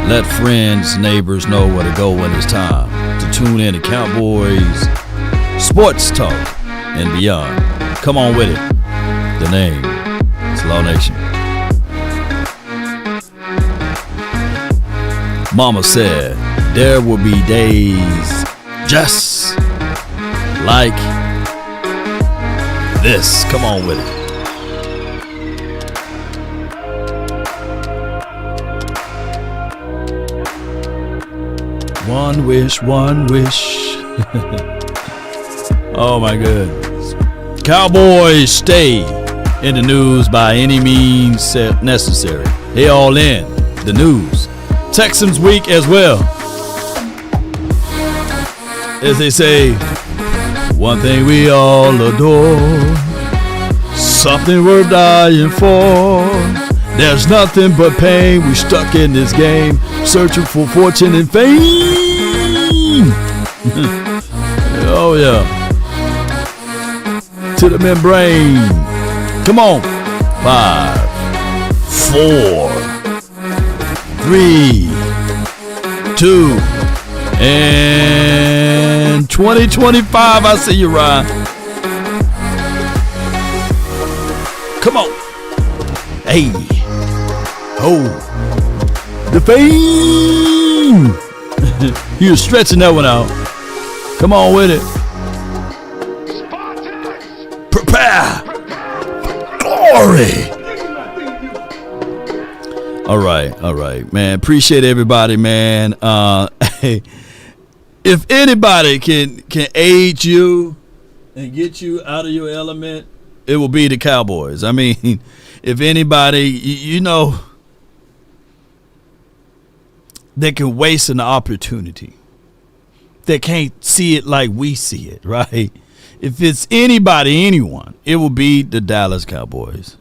Let friends, neighbors know where to go when it's time to tune in to Cowboys Sports Talk and beyond. Come on with it. The name is Law Nation. Mama said there will be days just like this. Come on with it. One wish, one wish. Oh my goodness. Cowboys stay in the news by any means necessary. They all in the news. Texans week as well. As they say, one thing we all adore, something worth dying for. There's nothing but pain. We stuck in this game, searching for fortune and fame. Oh yeah. To the membrane. Come on. 5, 4, 3, 2, and 2025. I see you, Ryan. Come on. Hey. Oh. The fame. You're stretching that one out. Come on with it. Prepare. Glory. All right, man. Appreciate everybody, man. Hey, if anybody can aid you and get you out of your element, it will be the Cowboys. I mean, if anybody, you know, they can waste an opportunity. They can't see it like we see it, right? If it's anybody, anyone, it will be the Dallas Cowboys.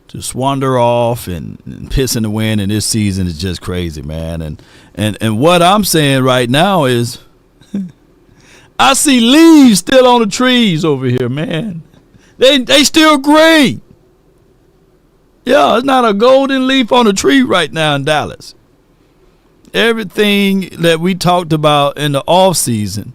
Just wander off and piss in the wind in this season is just crazy, man. And what I'm saying right now is I see leaves still on the trees over here, man. They still green. Yeah, it's not a golden leaf on a tree right now in Dallas. Everything that we talked about in the off season,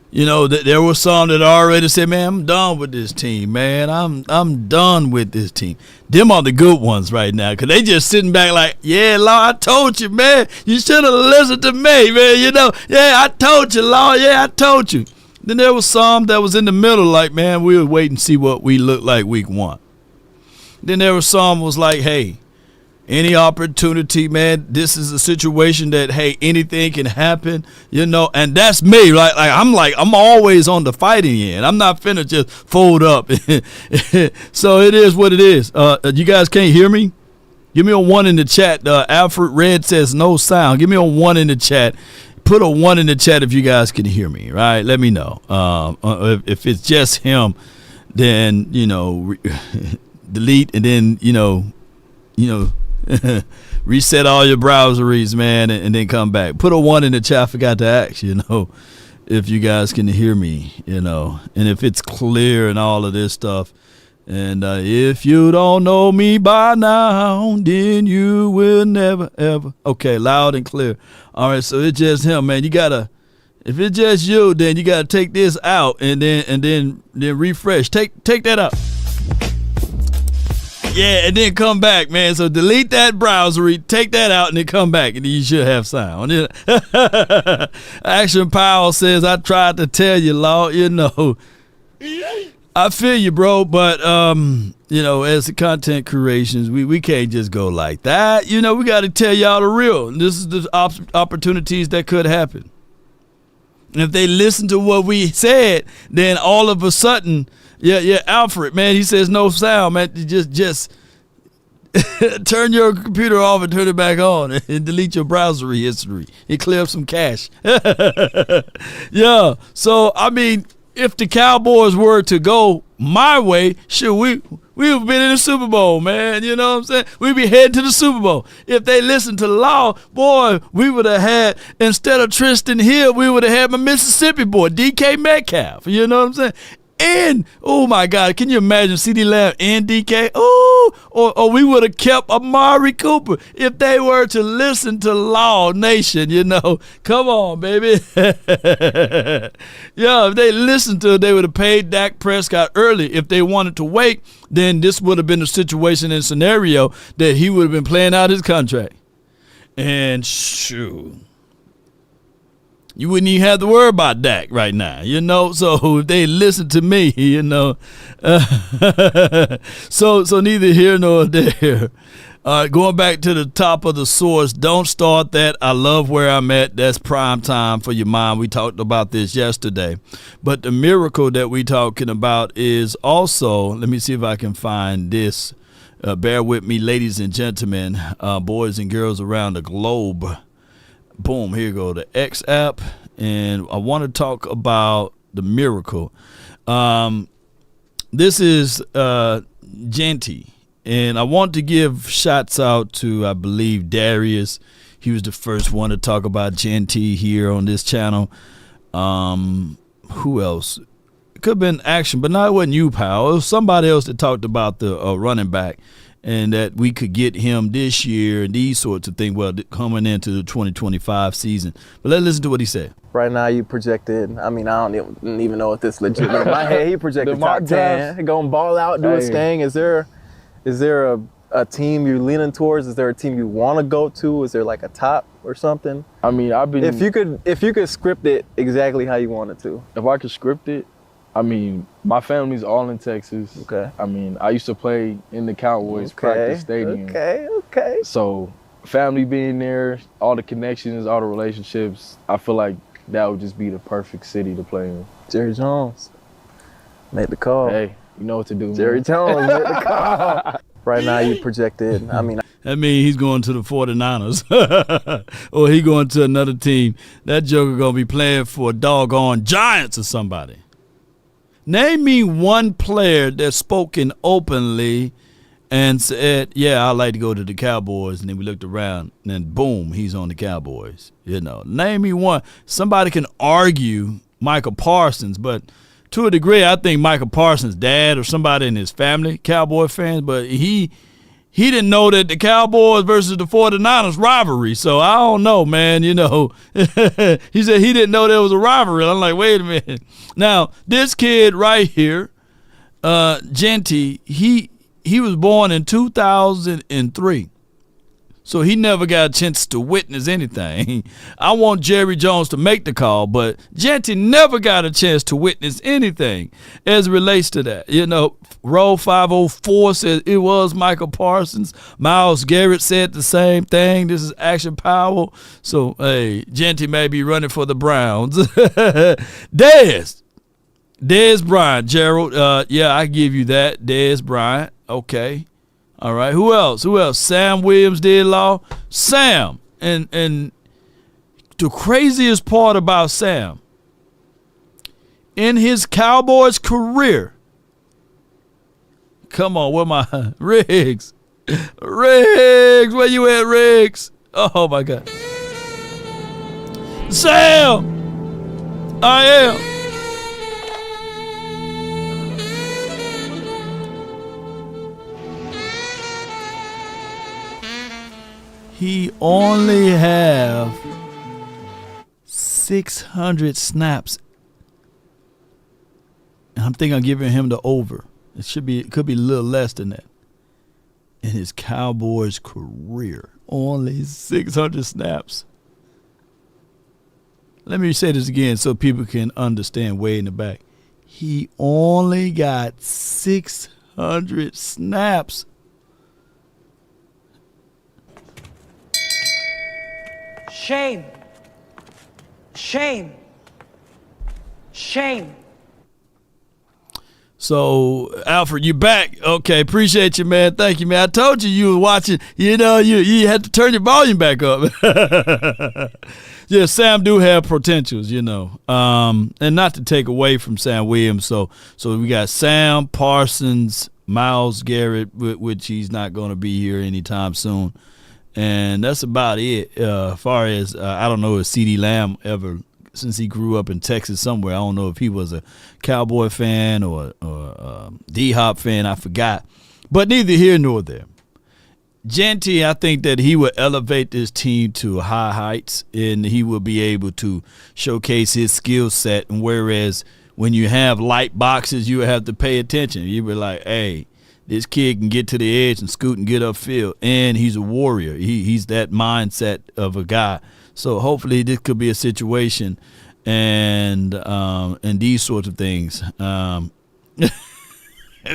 you know, there were some that already said, man, I'm done with this team, man. I'm done with this team. Them are the good ones right now, because they just sitting back like, yeah, Law, I told you, man. You should have listened to me, man. You know, yeah, I told you, Law. Yeah, I told you. Then there was some that was in the middle like, man, we'll wait and see what we look like week 1. Then there was some was like, hey, any opportunity, man, this is a situation that, hey, anything can happen, you know, and that's me, right? I'm always on the fighting end. I'm not finna just fold up. So it is what it is. You guys can't hear me? Give me a 1 in the chat. Alfred Red says no sound. Give me a 1 in the chat. Put a 1 in the chat if you guys can hear me, right? Let me know. If it's just him, then, you know, delete and then, you know, reset all your browseries, man, and then come back. Put a 1 in the chat. I forgot to ask, you know, if you guys can hear me, you know, and if it's clear and all of this stuff. And if you don't know me by now, then you will never, ever. Okay, loud and clear. All right, so it's just him, man. You got to, if it's just you, then you got to take this out and then refresh. Take that out. Yeah, and then come back, man. So delete that browsery, take that out, and then come back, and then you should have sound. Action Powell says, I tried to tell you, Law, you know. I feel you, bro, but, you know, as the content creations, we can't just go like that. You know, we got to tell y'all the real. This is the opportunities that could happen. And if they listen to what we said, then all of a sudden, yeah, Alfred, man, he says no sound, man. Just turn your computer off and turn it back on and delete your browser history and clear up some cache. Yeah, so, I mean, if the Cowboys were to go my way, sure, we would have been in the Super Bowl, man. You know what I'm saying? We'd be heading to the Super Bowl. If they listened to Law, boy, we would have had, instead of Tristan Hill, we would have had my Mississippi boy, DK Metcalf. You know what I'm saying? and oh my God, can you imagine CeeDee Lamb and DK? Oh, or we would have kept Amari Cooper if they were to listen to Law Nation, Come on, baby. Yeah, if they listened to it, they would have paid Dak Prescott early. If they wanted to wait, then this would have been a situation and scenario that he would have been playing out his contract. And shoot. You wouldn't even have to worry about Dak right now, So if they listen to me, so neither here nor there. Going back to the top of the source, don't start that. I love where I'm at. That's prime time for your mind. We talked about this yesterday. But the miracle that we're talking about is also, let me see if I can find this. Bear with me, ladies and gentlemen, boys and girls around the globe. Boom, here you go, the X app, and I want to talk about the miracle. This is Genty, and I want to give shots out to, I believe, Darius. He was the first one to talk about Genty here on this channel. Who else? It could have been Action, but no, it wasn't you, pal. It was somebody else that talked about the running back, and that we could get him this year and these sorts of things, coming into the 2025 season. But let's listen to what he said. Right now, you projected, I don't even know if this is legit, but in my head, he projected top 10. Going ball out, do his thing. Is there a team you're leaning towards? Is there a team you want to go to? Is there like a top or something? If you could script it exactly how you want it to. If I could script it, my family's all in Texas. Okay. I used to play in the Cowboys practice stadium. Okay. So family being there, all the connections, all the relationships, I feel like that would just be the perfect city to play in. Jerry Jones, make the call. Hey, you know what to do, Jerry man. Jones, make the call. Right now, you projected, That means he's going to the 49ers. Or he going to another team. That joker going to be playing for a doggone Giants or somebody. Name me one player that's spoken openly and said, yeah, I'd like to go to the Cowboys. And then we looked around, and then boom, he's on the Cowboys. Name me one. Somebody can argue Michael Parsons, but to a degree, I think Michael Parsons' dad or somebody in his family, Cowboy fans, but he didn't know that the Cowboys versus the 49ers rivalry. So I don't know, man. He said he didn't know there was a rivalry. I'm like, wait a minute. Now, this kid right here, Genty, he was born in 2003. So he never got a chance to witness anything. I want Jerry Jones to make the call, but Genty never got a chance to witness anything as it relates to that. Row 504 says it was Michael Parsons. Myles Garrett said the same thing. This is Action Powell. So, hey, Genty may be running for the Browns. Dez Bryant, Gerald. Yeah, I give you that. Dez Bryant. Okay. All right. Who else? Sam Williams did law. Sam. And the craziest part about Sam, in his Cowboys career, come on, where my Riggs? Riggs, where you at, Riggs? Oh my God. Sam, I am. He only have 600 snaps. And I'm thinking I'm giving him the over. It could be a little less than that. In his Cowboys career, only 600 snaps. Let me say this again so people can understand way in the back. He only got 600 snaps. Shame. Shame. Shame. So, Alfred, you back. Okay, appreciate you, man. Thank you, man. I told you were watching. You had to turn your volume back up. Yeah, Sam do have potentials, and not to take away from Sam Williams. So we got Sam, Parsons, Myles Garrett, which he's not going to be here anytime soon. And that's about it. As far as, I don't know if CeeDee Lamb ever since he grew up in Texas somewhere. I don't know if he was a Cowboy fan or D-Hop fan. I forgot. But neither here nor there. Genty, I think that he will elevate this team to high heights, and he will be able to showcase his skill set. And whereas when you have light boxes, you have to pay attention. You be like, hey, this kid can get to the edge and scoot and get upfield, and he's a warrior. He's that mindset of a guy. So hopefully this could be a situation and these sorts of things.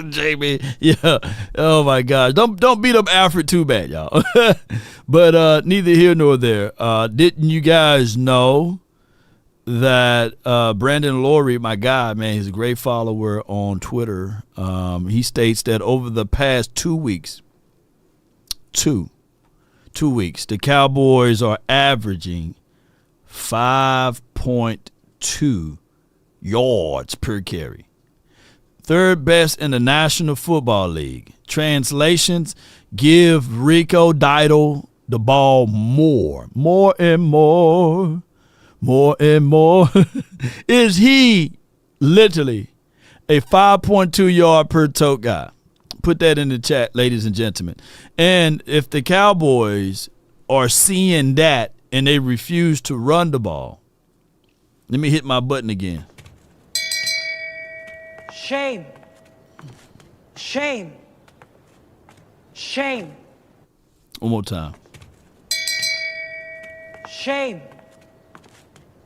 Jamie, yeah. Oh my gosh. Don't beat up Alfred too bad, y'all. But neither here nor there. Didn't you guys know that Brandon Laurie, my guy, man, he's a great follower on Twitter. He states that over the past 2 weeks, two weeks, the Cowboys are averaging 5.2 yards per carry. Third best in the National Football League. Translations, give Rico Didle the ball more and more. Is he literally a 5.2 yard per tote guy? Put that in the chat, ladies and gentlemen. And if the Cowboys are seeing that and they refuse to run the ball, let me hit my button again. Shame. Shame. Shame. One more time. Shame.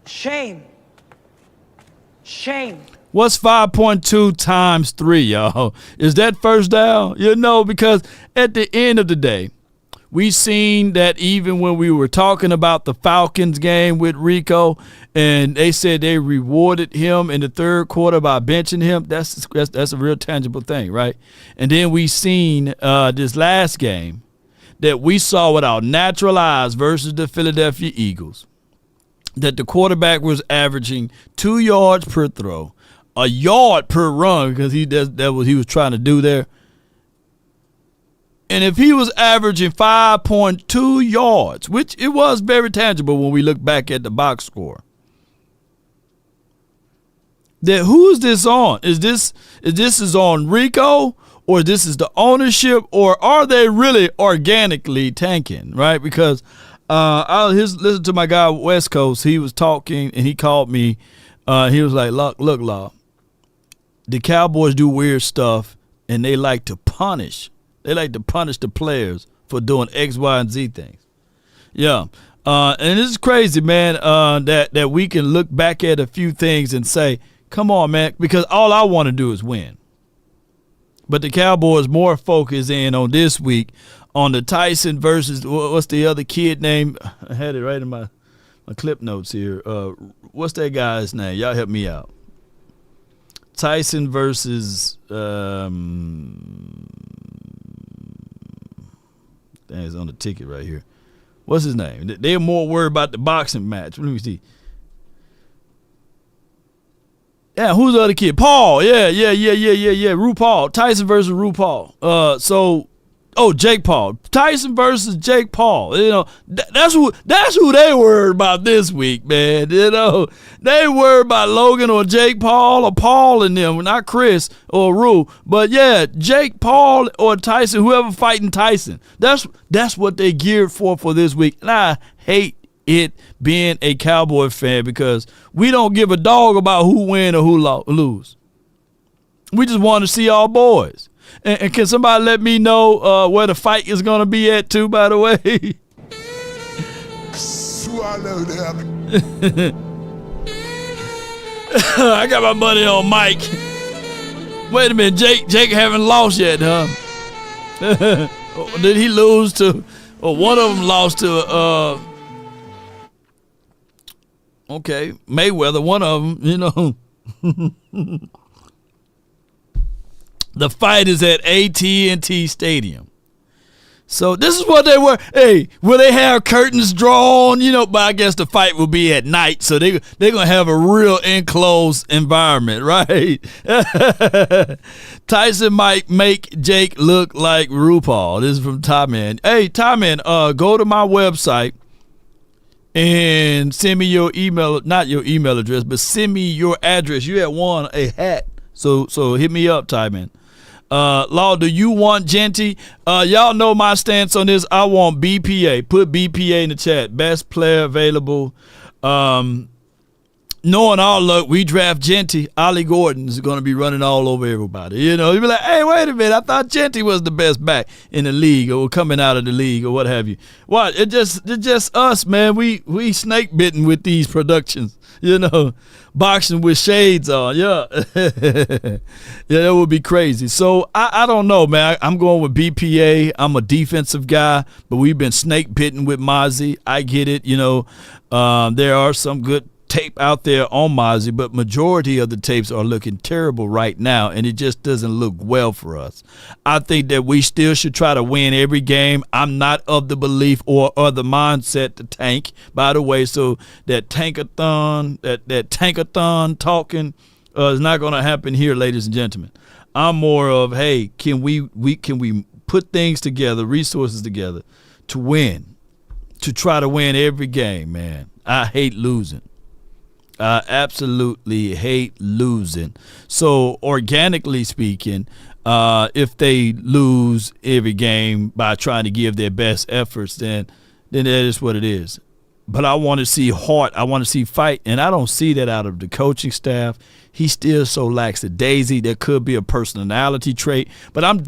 Shame. Shame. What's 5.2 times 3, y'all? Is that first down? You know, because at the end of the day, we seen that even when we were talking about the Falcons game with Rico, and they said they rewarded him in the third quarter by benching him, that's a real tangible thing, right? And then we seen this last game that we saw with our natural eyes versus the Philadelphia Eagles, that the quarterback was averaging 2 yards per throw, a yard per run, because that was he was trying to do there. And if he was averaging 5.2 yards, which it was very tangible when we look back at the box score, then who is this on? Is this on Rico, or this is the ownership, or are they really organically tanking, right? Because I listen to my guy West Coast. He was talking and he called me. He was like, look, Law, the Cowboys do weird stuff and they like to punish. They like to punish the players for doing X, Y, and Z things. Yeah. And this is crazy, man, that we can look back at a few things and say, come on, man, because all I want to do is win. But the Cowboys more focused in on this week on the Tyson versus, what's the other kid name? I had it right in my clip notes here. What's that guy's name? Y'all help me out. Tyson versus it's on the ticket right here. What's his name? They're more worried about the boxing match. Let me see. Yeah, who's the other kid? Paul. Yeah. RuPaul. Tyson versus RuPaul. Jake Paul. Tyson versus Jake Paul. You know, that's who they worried about this week, man. You know, they worried about Logan or Jake Paul or Paul and them, not Chris or Ru. But yeah, Jake Paul or Tyson, whoever fighting Tyson. That's what they geared for this week. And I hate it being a Cowboy fan because we don't give a dog about who win or who lose. We just want to see our boys. And can somebody let me know where the fight is going to be at, too, by the way? Swallow that. I got my money on Mike. Wait a minute, Jake haven't lost yet, huh? Did he lose to, or one of them lost to, okay, Mayweather, one of them, you know. The fight is at AT&T Stadium. So this is what they were. Hey, will they have curtains drawn? You know, but I guess the fight will be at night, so they're going to have a real enclosed environment, right? Tyson might make Jake look like RuPaul. This is from Ty Man. Hey, Ty Man, go to my website and send me your email, not your email address, but send me your address. You had won a hat. So hit me up, Tyman. Law, do you want Genty? Y'all know my stance on this. I want BPA. Put BPA in the chat. Best player available. Knowing our luck, we draft Genty. Ollie Gordon is going to be running all over everybody. You know, you'll be like, hey, wait a minute. I thought Genty was the best back in the league or coming out of the league or what have you. What? It's just us, man. We snake bitten with these productions. You know, boxing with shades on. Yeah. Yeah, that would be crazy. So I don't know, man. I'm going with BPA. I'm a defensive guy, but we've been snake bitten with Mozzie. I get it. You know, there are some good tape out there on Mozzie, but majority of the tapes are looking terrible right now, and it just doesn't look well for us. I think that we still should try to win every game. I'm not of the belief or the mindset to tank, by the way, so that tankathon, that tankathon talking is not going to happen here, ladies and gentlemen. I'm more of, hey, can we put things together, resources together to win, to try to win every game, man. I hate losing. I absolutely hate losing. So organically speaking, if they lose every game by trying to give their best efforts, then that is what it is. But I want to see heart. I want to see fight, and I don't see that out of the coaching staff. He's still so lackadaisy. There could be a personality trait, but I'm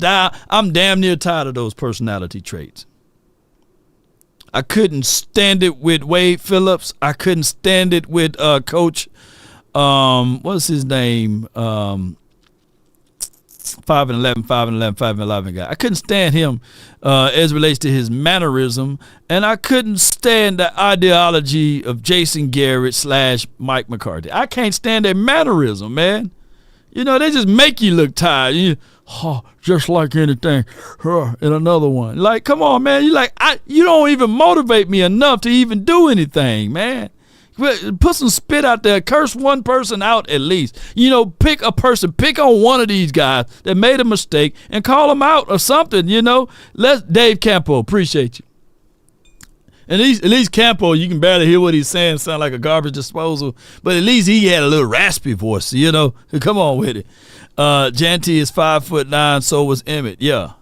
damn near tired of those personality traits. I couldn't stand it with Wade Phillips. I couldn't stand it with Coach, what's his name? 5'11" guy. I couldn't stand him as relates to his mannerism, and I couldn't stand the ideology of Jason Garrett / Mike McCarthy. I can't stand their mannerism, man. You know, they just make you look tired. Just like anything. And another one. Like, come on, man. You don't even motivate me enough to even do anything, man. Put some spit out there. Curse one person out at least. You know, pick a person. Pick on one of these guys that made a mistake and call them out or something, you know. Dave Campo, appreciate you. And at least Campo, you can barely hear what he's saying. Sound like a garbage disposal. But at least he had a little raspy voice, you know. Come on with it. Janty is 5'9", so was Emmett. Yeah.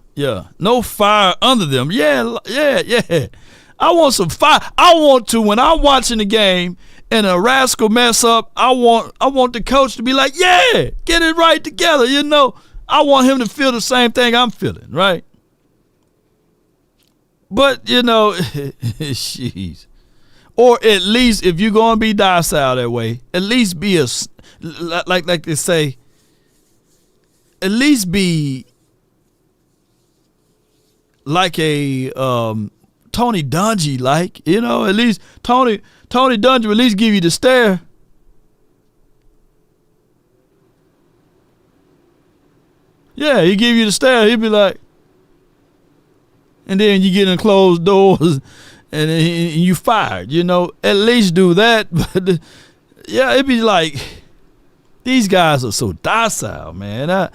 No fire under them. Yeah. I want some fire. I want to, when I'm watching the game and a rascal mess up, I want the coach to be like, yeah, get it right together, you know. I want him to feel the same thing I'm feeling, right? But, you know, jeez. Or at least if you're going to be docile that way, at least be like they say, at least be like a Tony Dungy, like, you know, at least Tony Dungy will at least give you the stare. Yeah, he give you the stare. He'd be like, and then you get in closed doors and then you fired, you know. At least do that. But yeah, it'd be like, these guys are so docile, man.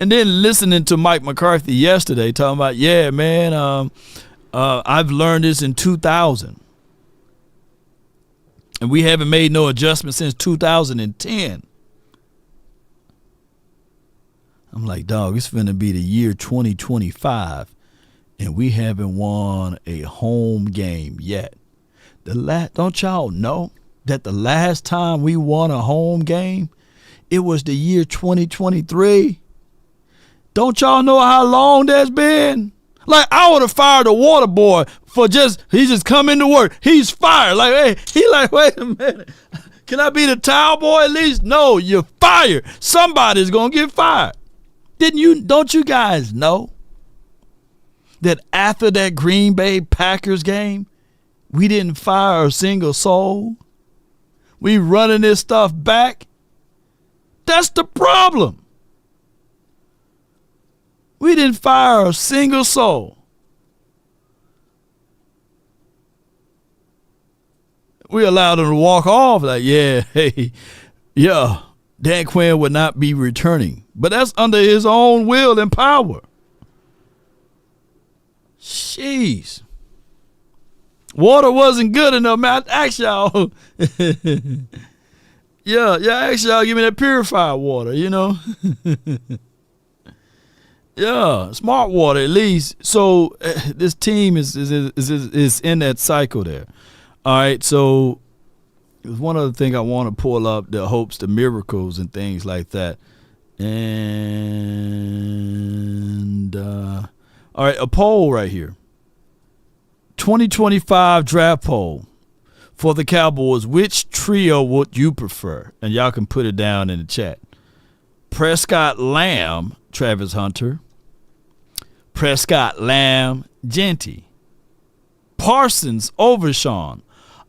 And then listening to Mike McCarthy yesterday talking about, yeah, man, I've learned this in 2000. And we haven't made no adjustment since 2010. I'm like, dog, it's finna be the year 2025, and we haven't won a home game yet. Don't y'all know that the last time we won a home game, it was the year 2023? Don't y'all know how long that's been? Like, I would have fired a water boy for he just come into work. He's fired. Like, hey, he like, wait a minute. Can I be the towel boy at least? No, you're fired. Somebody's going to get fired. Don't you guys know that after that Green Bay Packers game, we didn't fire a single soul? We running this stuff back? That's the problem. We didn't fire a single soul. We allowed them to walk off like, yeah, hey, yeah, Dan Quinn would not be returning. But that's under his own will and power. Jeez. Water wasn't good enough, man. I asked y'all. yeah, I asked y'all give me that purified water, you know. Yeah, smart water at least. So this team is in that cycle there. All right, so there's one other thing I want to pull up, the hopes, the miracles, and things like that. And all right, a poll right here. 2025 draft poll for the Cowboys. Which trio would you prefer? And y'all can put it down in the chat. Prescott, Lamb, Travis Hunter. Prescott, Lamb, Genty. Parsons, Overshawn.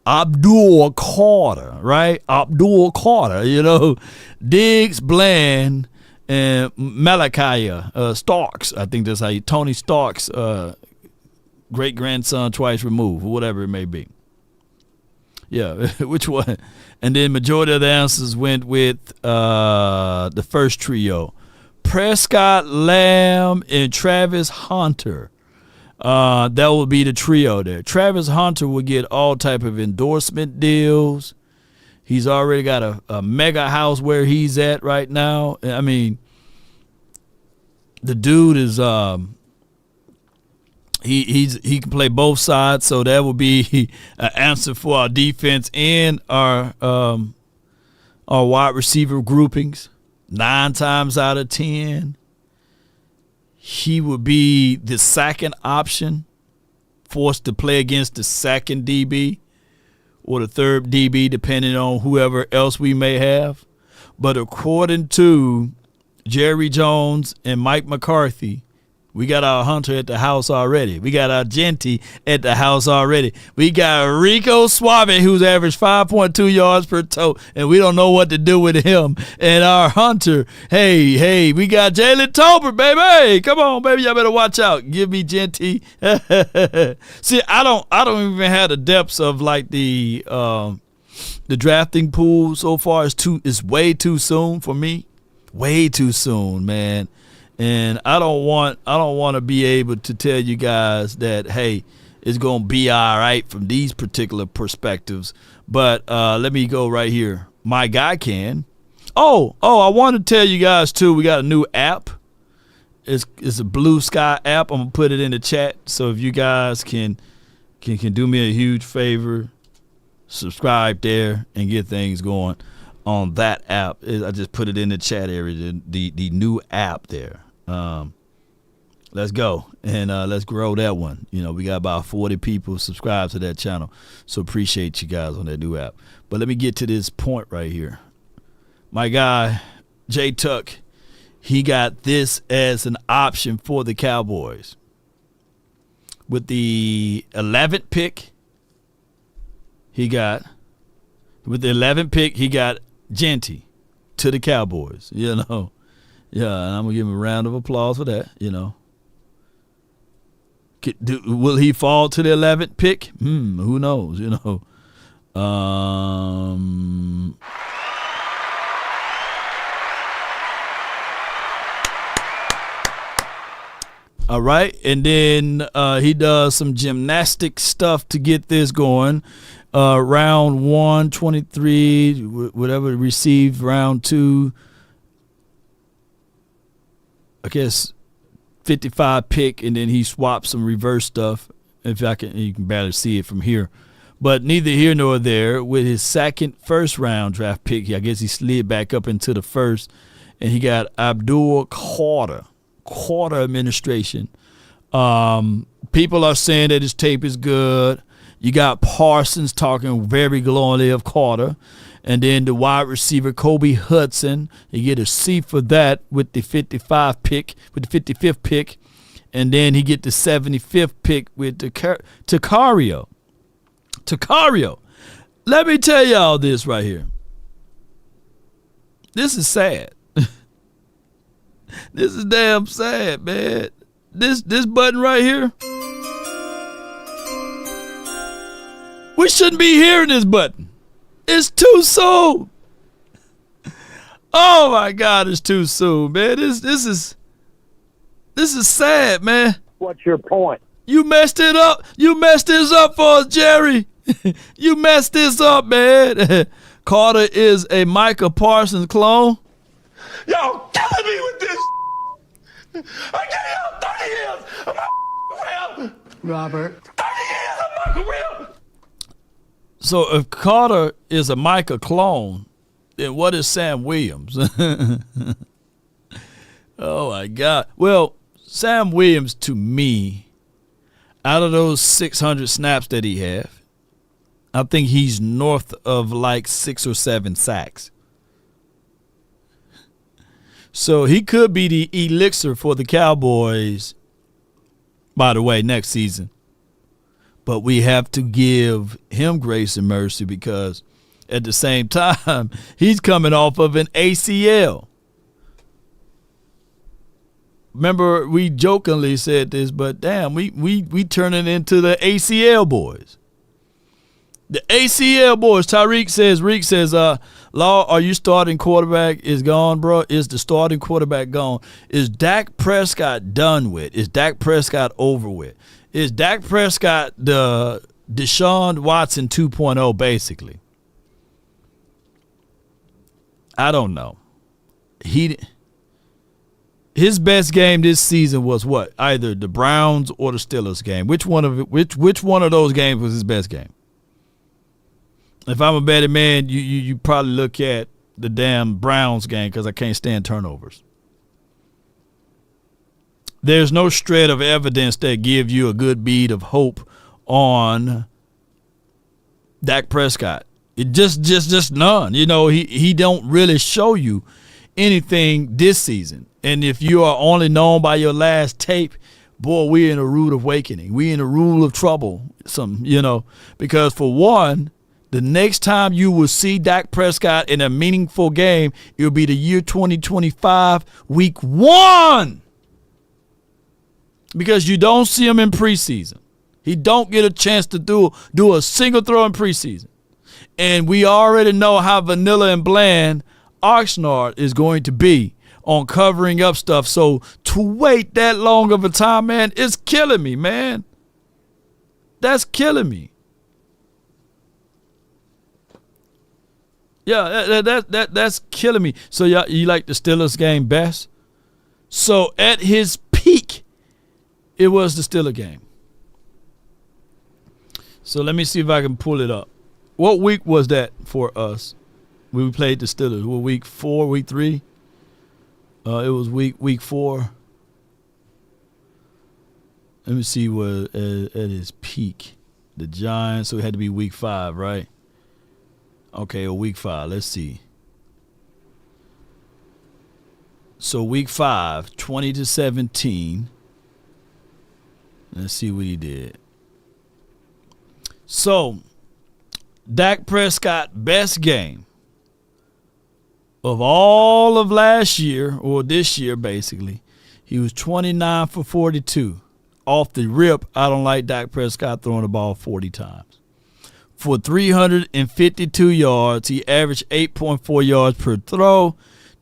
Abdul Carter, right? Abdul Carter, you know. Diggs, Bland, and Malachi Starks. I think that's how you, Tony Starks, great-grandson twice removed, or whatever it may be. Yeah, which one? And then majority of the answers went with the first trio. Prescott, Lamb, and Travis Hunter. That would be the trio there. Travis Hunter will get all type of endorsement deals. He's already got a mega house where he's at right now. I mean, the dude is he can play both sides, so that would be an answer for our defense and our wide receiver groupings. 9 times out of 10, he would be the second option, forced to play against the second DB or the third DB, depending on whoever else we may have. But according to Jerry Jones and Mike McCarthy, we got our Hunter at the house already. We got our Genty at the house already. We got Rico Suave, who's averaged 5.2 yards per tote, and we don't know what to do with him. And our Hunter, hey, we got Jalen Tolbert, baby. Hey, come on, baby, y'all better watch out. Give me Genty. See, I don't even have the depths of like the drafting pool so far. It's way too soon for me. Way too soon, man. And I don't want to be able to tell you guys that, hey, it's going to be all right from these particular perspectives. But let me go right here. My guy can. Oh, I want to tell you guys, too, we got a new app. It's a Blue Sky app. I'm going to put it in the chat. So if you guys can do me a huge favor, subscribe there and get things going on that app. I just put it in the chat area, the new app there. Let's go and let's grow that one. You know, we got about 40 people subscribed to that channel, so appreciate you guys on that new app. But let me get to this point right here. My guy Jay Tuck, he got this as an option for the Cowboys with the 11th pick. He got Genty to the Cowboys. You know. Yeah, and I'm going to give him a round of applause for that, you know. Will he fall to the 11th pick? Who knows, you know. All right, and then he does some gymnastic stuff to get this going. Round 1, 23, whatever received, round 2. I guess 55 pick, and then he swapped some reverse stuff. You can barely see it from here. But neither here nor there. With his first round draft pick, I guess he slid back up into the first, and he got Abdul Carter administration. People are saying that his tape is good. You got Parsons talking very glowingly of Carter. And then the wide receiver, Kobe Hudson, you get a C for that with the 55th pick. And then he get the 75th pick with Tacario. Let me tell y'all this right here. This is sad. This is damn sad, man. This button right here. We shouldn't be hearing this button. It's too soon. Oh my God, it's too soon, man. This is sad, man. What's your point? You messed it up. You messed this up for us, Jerry. You messed this up, man. Carter is a Micah Parsons clone. Y'all killing me with this. I gave y'all 30 years of my career. Robert. 30 years of my career. So if Carter is a Micah clone, then what is Sam Williams? Oh, my God. Well, Sam Williams, to me, out of those 600 snaps that he have, I think he's north of like 6 or 7 sacks. So he could be the elixir for the Cowboys, by the way, next season. But we have to give him grace and mercy because at the same time, he's coming off of an ACL. Remember, we jokingly said this, but damn, we turning into the ACL boys. The ACL boys. Reek says, Law, are you starting quarterback is gone, bro? Is the starting quarterback gone? Is Dak Prescott done with? Is Dak Prescott over with? Is Dak Prescott the Deshaun Watson 2.0, basically? I don't know. His best game this season was what? Either the Browns or the Steelers game. Which one of those games was his best game? If I'm a betting man, you probably look at the damn Browns game because I can't stand turnovers. There's no shred of evidence that give you a good bead of hope on Dak Prescott. It just none. You know, he don't really show you anything this season. And if you are only known by your last tape, boy, we're in a rude awakening. We're in a rule of trouble. Because for one, the next time you will see Dak Prescott in a meaningful game, it'll be the year 2025, week 1. Because you don't see him in preseason. He don't get a chance to do a single throw in preseason. And we already know how vanilla and bland Oxnard is going to be on covering up stuff. So to wait that long of a time, man, it's killing me, man. That's killing me. Yeah, that's killing me. So you like the Steelers game best? So at his peak, it was the Steelers game. So let me see if I can pull it up. What week was that for us? We played the Steelers. What, week 4, week 3? It was week 4. Let me see what at his peak. The Giants, so it had to be week 5, right? Okay, or week 5. Let's see. So week 5, 20-17. Let's see what he did. So Dak Prescott, best game of all of last year, or this year basically, he was 29 for 42. Off the rip, I don't like Dak Prescott throwing the ball 40 times. For 352 yards, he averaged 8.4 yards per throw,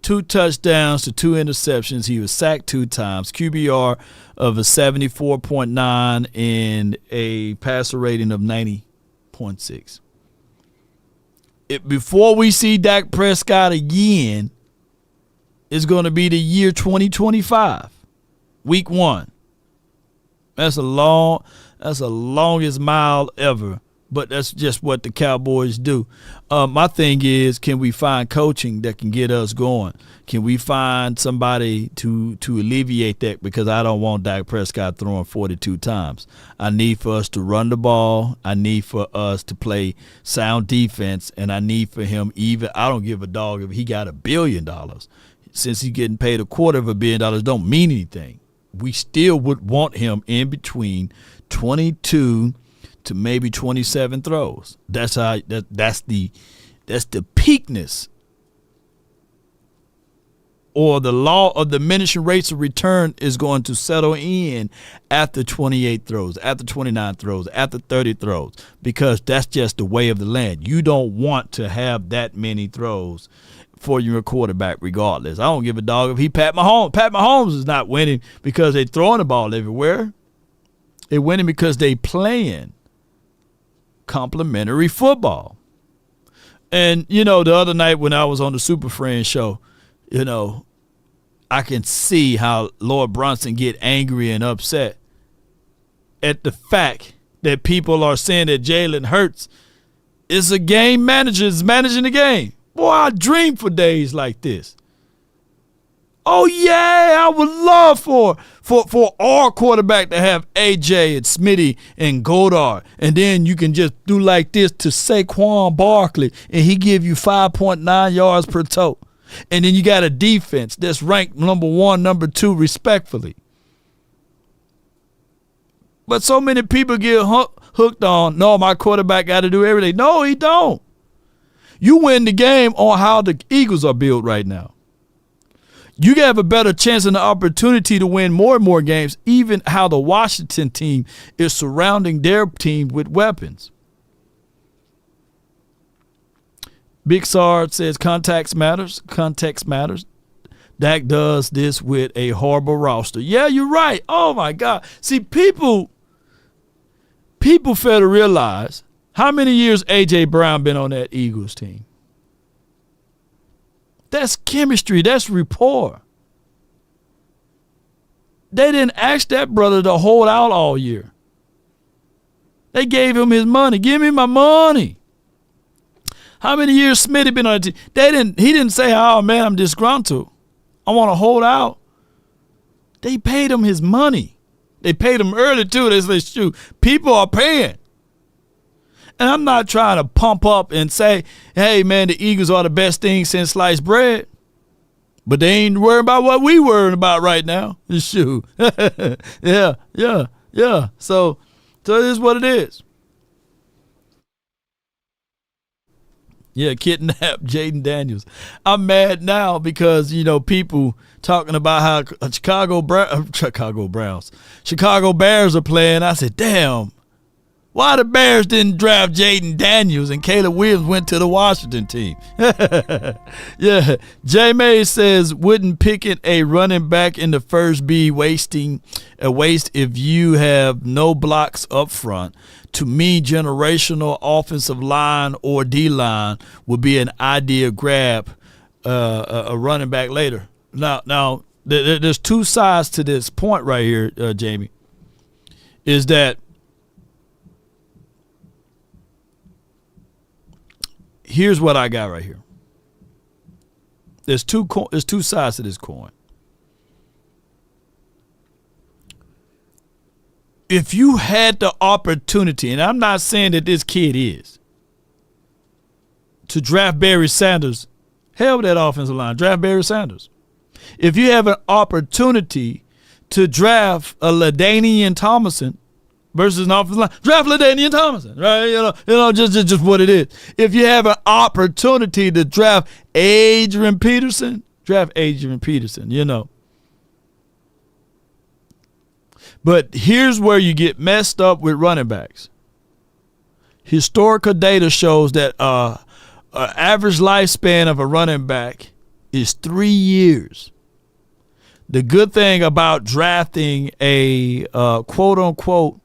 2 touchdowns to 2 interceptions. He was sacked 2 times, QBR of a 74.9 and a passer rating of 90.6. Before we see Dak Prescott again, it's going to be the year 2025, week 1. That's the longest mile ever, but that's just what the Cowboys do. My thing is, can we find coaching that can get us going? Can we find somebody to alleviate that? Because I don't want Dak Prescott throwing 42 times. I need for us to run the ball. I need for us to play sound defense, and I need for him I don't give a dog if he got $1 billion. Since he's getting paid $250 million, don't mean anything. We still would want him in between 22 to maybe 27 throws. That's the peakness, or the law of diminishing rates of return is going to settle in after 28 throws, after 29 throws, after 30 throws, because that's just the way of the land. You don't want to have that many throws for your quarterback regardless. I don't give a dog if he Pat Mahomes. Pat Mahomes is not winning because they're throwing the ball everywhere. They're winning because they playing complimentary football. And, you know, the other night when I was on the Super Friends show, you know, I can see how Lord Brunson get angry and upset at the fact that people are saying that Jalen Hurts is a game manager, is managing the game. Boy, I dream for days like this. Oh, yeah, I would love for our quarterback to have AJ and Smitty and Goddard, and then you can just do like this to Saquon Barkley, and he give you 5.9 yards per toe. And then you got a defense that's ranked number 1, number 2, respectfully. But so many people get hooked on, no, my quarterback got to do everything. No, he don't. You win the game on how the Eagles are built right now. You have a better chance and the opportunity to win more and more games, even how the Washington team is surrounding their team with weapons. Big Sard says context matters. Context matters. Dak does this with a horrible roster. Yeah, you're right. Oh, my God. See, people fail to realize how many years A.J. Brown been on that Eagles team. That's chemistry. That's rapport. They didn't ask that brother to hold out all year. They gave him his money. Give me my money. How many years Smitty been on the team? He didn't say, oh, man, I'm disgruntled. I want to hold out. They paid him his money. They paid him early, too. They said, shoot, people are paying. And I'm not trying to pump up and say, hey, man, the Eagles are the best thing since sliced bread. But they ain't worried about what we worrying about right now. Shoot. Yeah. So it is what it is. Yeah, kidnapped Jaden Daniels. I'm mad now because, you know, people talking about how Chicago Bears are playing. I said, damn. Why the Bears didn't draft Jaden Daniels and Caleb Williams went to the Washington team? Yeah. J. May says, wouldn't picking a running back in the first be a waste if you have no blocks up front? To me, generational offensive line or D-line would be an ideal grab a running back later. Now, there's two sides to this point right here, Jamie, is that here's what I got right here. There's two sides to this coin. If you had the opportunity, and I'm not saying that this kid is, to draft Barry Sanders, hell with that offensive line, draft Barry Sanders. If you have an opportunity to draft a LaDainian Tomlinson versus an offensive line, draft LaDainian Tomlinson, right? You know, just what it is. If you have an opportunity to draft Adrian Peterson, draft Adrian Peterson, you know. But here's where you get messed up with running backs. Historical data shows that an average lifespan of a running back is 3 years. The good thing about drafting a quote-unquote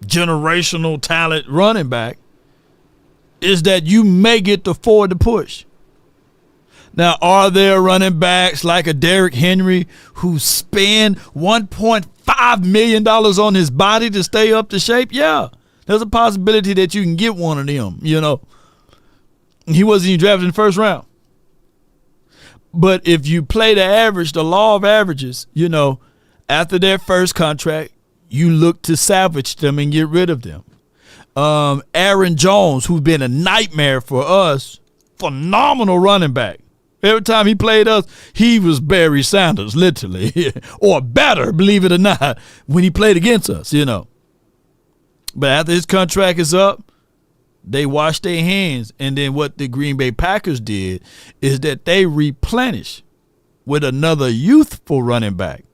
generational talent running back is that you may get to forward the push. Now, are there running backs like a Derrick Henry who spend $1.5 million on his body to stay up to shape? Yeah, there's a possibility that you can get one of them, you know. He wasn't even drafted in the first round. But if you play the average, the law of averages, you know, after their first contract, you look to salvage them and get rid of them. Aaron Jones, who's been a nightmare for us, phenomenal running back. Every time he played us, he was Barry Sanders, literally, or better, believe it or not, when he played against us, you know. But after his contract is up, they wash their hands. And then what the Green Bay Packers did is that they replenish with another youthful running back.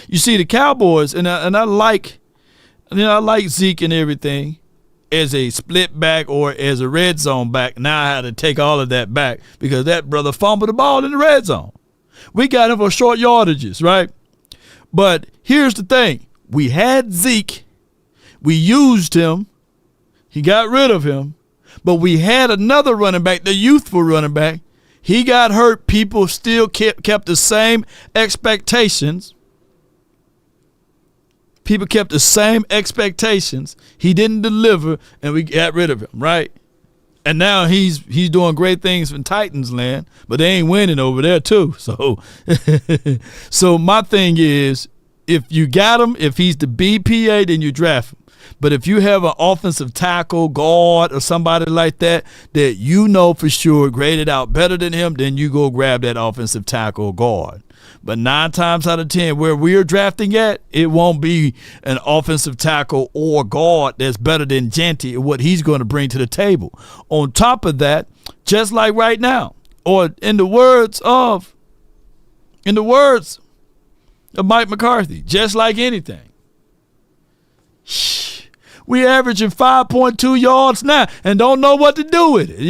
You see, the Cowboys, and I like Zeke and everything, as a split back or as a red zone back. Now I had to take all of that back because that brother fumbled the ball in the red zone. We got him for short yardages, right? But here's the thing. We had Zeke. We used him. He got rid of him. But we had another running back, the youthful running back. He got hurt. People still kept the same expectations. People kept the same expectations. He didn't deliver, and we got rid of him, right? And now he's doing great things in Titans land, but they ain't winning over there too. So, so my thing is, if you got him, if he's the BPA, then you draft him. But if you have an offensive tackle, guard, or somebody like that you know for sure graded out better than him, then you go grab that offensive tackle or guard. But 9 times out of 10, where we're drafting at, it won't be an offensive tackle or guard that's better than Genty and what he's going to bring to the table. On top of that, just like right now, or in the words of Mike McCarthy, just like anything. We averaging 5.2 yards now and don't know what to do with it.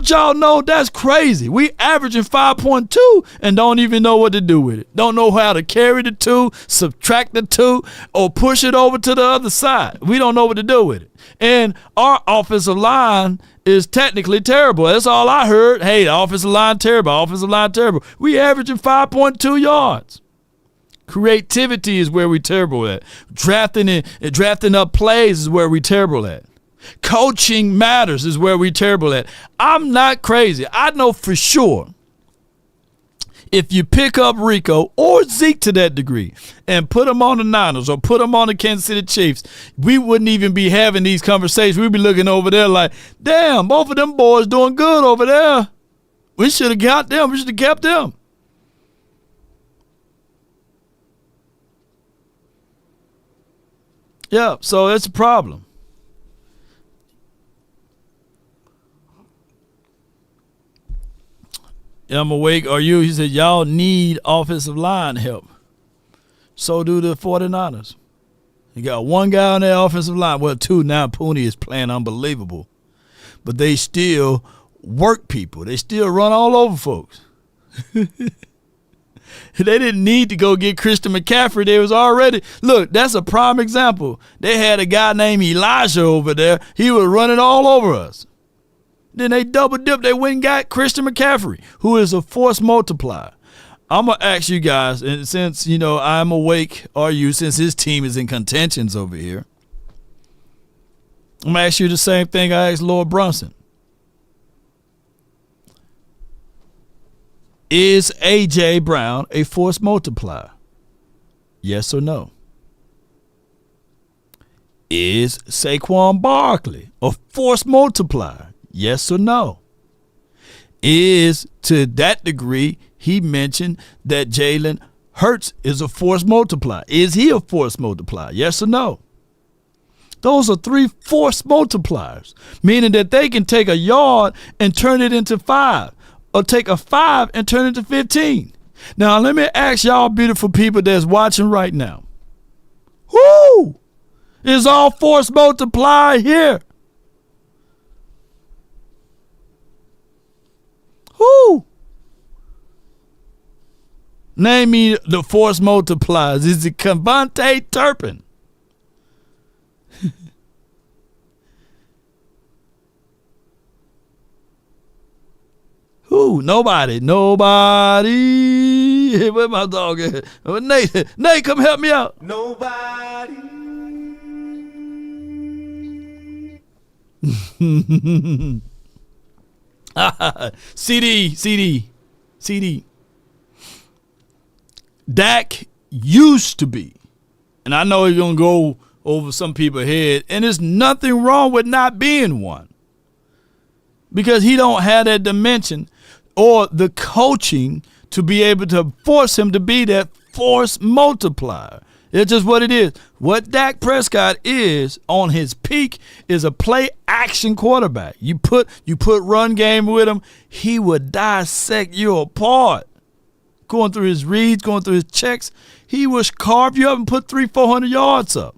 Y'all know that's crazy. We averaging 5.2 and don't even know what to do with it. Don't know how to carry the 2, subtract the 2, or push it over to the other side. We don't know what to do with it. And our offensive line is technically terrible. That's all I heard. Hey, the offensive line terrible. We averaging 5.2 yards. Creativity is where we terrible at. Drafting up plays is where we terrible at. Coaching matters is where we terrible at. I'm not crazy. I know for sure if you pick up Rico or Zeke to that degree and put them on the Niners or put them on the Kansas City Chiefs, we wouldn't even be having these conversations. We'd be looking over there like, damn, both of them boys doing good over there. We should have got them. We should have kept them. Yeah, so it's a problem. I'm awake. Are you? He said, y'all need offensive line help. So do the 49ers. You got one guy on their offensive line. Well, 2 now. Pooney is playing unbelievable. But they still work people. They still run all over folks. They didn't need to go get Christian McCaffrey. They was already, look, that's a prime example. They had a guy named Elijah over there. He was running all over us. Then they double dipped. They went and got Christian McCaffrey, who is a force multiplier. I'm going to ask you guys, and since, I'm awake, since his team is in contentions over here, I'm going to ask you the same thing I asked Lord Brunson. Is A.J. Brown a force multiplier? Yes or no? Is Saquon Barkley a force multiplier? Yes or no? Is, to that degree, he mentioned that Jalen Hurts is a force multiplier. Is he a force multiplier? Yes or no? Those are 3 force multipliers, meaning that they can take a yard and turn it into 5. Or take a 5 and turn it to 15. Now, let me ask y'all beautiful people that's watching right now. Who is all force multiplier here? Who? Name me the force multipliers. Is it Cavante Turpin? Who? Nobody. Where my dog at? Nate, come help me out. Nobody. CD. Dak used to be, and I know he's going to go over some people's head, and there's nothing wrong with not being one. Because he don't have that dimension or the coaching to be able to force him to be that force multiplier. It's just what it is. What Dak Prescott is on his peak is a play action quarterback. You put run game with him, he would dissect you apart. Going through his reads, going through his checks, he would carve you up and put 300-400 yards up.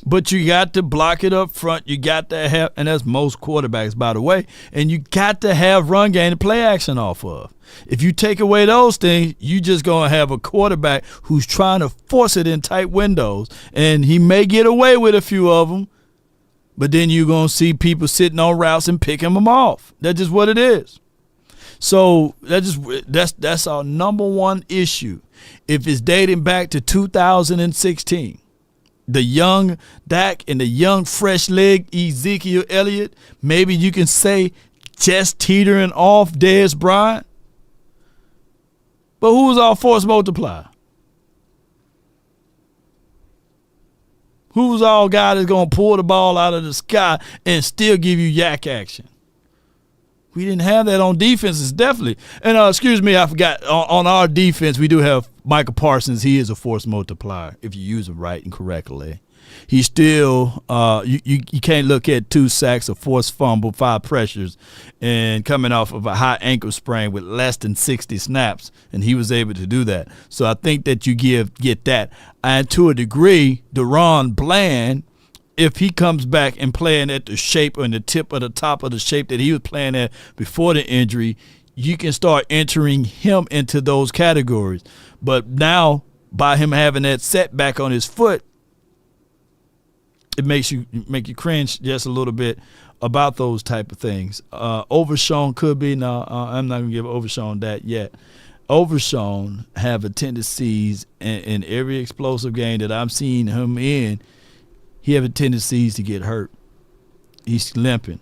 But you got to block it up front. You got to have, and that's most quarterbacks, by the way, and you got to have run game to play action off of. If you take away those things, you just going to have a quarterback who's trying to force it in tight windows, and he may get away with a few of them, but then you're going to see people sitting on routes and picking them off. That's just what it is. So that's our number one issue. If it's dating back to 2016, the young Dak and the young fresh leg Ezekiel Elliott, maybe you can say just teetering off Dez Bryant. But who was our force multiplier? Who's our guy that's going to pull the ball out of the sky and still give you yak action? We didn't have that on defenses, definitely. And excuse me, I forgot. On our defense, we do have Michael Parsons. He is a force multiplier if you use him right and correctly. He's still you can't look at 2 sacks, a forced fumble, 5 pressures, and coming off of a high ankle sprain with less than 60 snaps, and he was able to do that. So I think that you get that. And to a degree, Deron Bland, if he comes back and playing at the shape or in the tip of the top of the shape that he was playing at before the injury, you can start entering him into those categories. But now, by him having that setback on his foot, it make you cringe just a little bit about those type of things. Overshown could be. No, I'm not going to give Overshown that yet. Overshown have a tendencies in every explosive game that I'm seeing him in, he have a tendencies to get hurt. He's limping.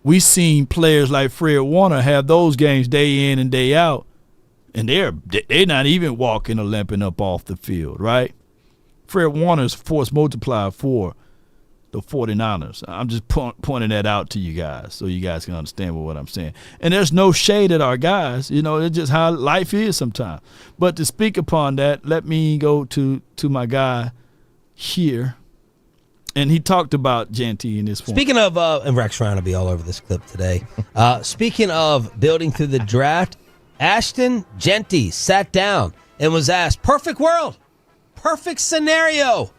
We've seen players like Fred Warner have those games day in and day out, and they're not even walking or limping up off the field, right? Fred Warner's force multiplier for the 49ers. I'm just pointing that out to you guys so you guys can understand what I'm saying. And there's no shade at our guys. You know, it's just how life is sometimes. But to speak upon that, let me go to my guy here. And he talked about Genty in this one. Speaking of, and Rex Ryan will be all over this clip today. Speaking of building through the draft, Ashton Genty sat down and was asked, perfect world, perfect scenario,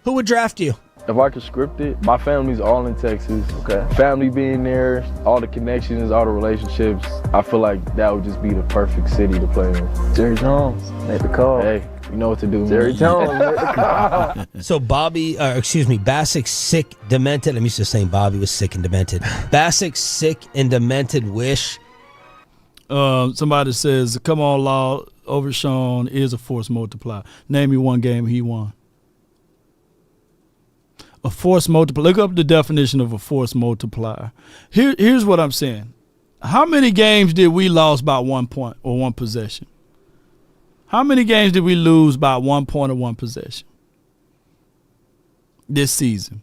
who would draft you? If I could script it, my family's all in Texas. Okay. Family being there, all the connections, all the relationships, I feel like that would just be the perfect city to play in. Jerry Jones, make the call. Hey, you know what to do. Jerry Jones, make the call. So Basic's sick, demented. I'm used to saying Bobby was sick and demented. Basic's sick and demented wish. Somebody says, come on, Law, Overshown is a force multiplier. Name me one game he won. A force multiplier. Look up the definition of a force multiplier. Here's what I'm saying. How many games did we lose by 1 point or 1 possession? How many games did we lose by 1 point or 1 possession this season?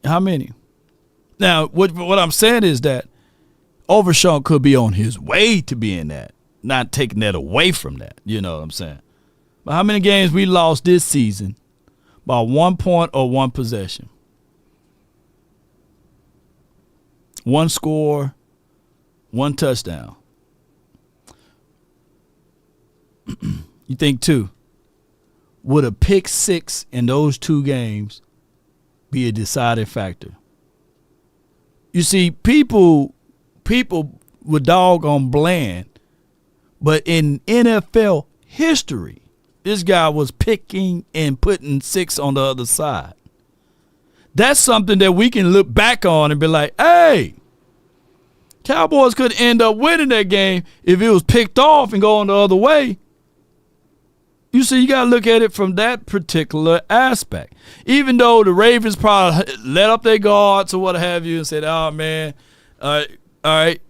How many? Now, what I'm saying is that Overshown could be on his way to being that, not taking that away from that. You know what I'm saying? But how many games we lost this season by 1 point or 1 possession? 1 score, 1 touchdown. You think 2? Would a pick 6 in those 2 games be a deciding factor? You see, people would dog on Bland, but in NFL history, this guy was picking and putting 6 on the other side. That's something that we can look back on and be like, hey, Cowboys could end up winning that game if it was picked off and going the other way. You see, you got to look at it from that particular aspect. Even though the Ravens probably let up their guards or what have you and said, oh, man, all right.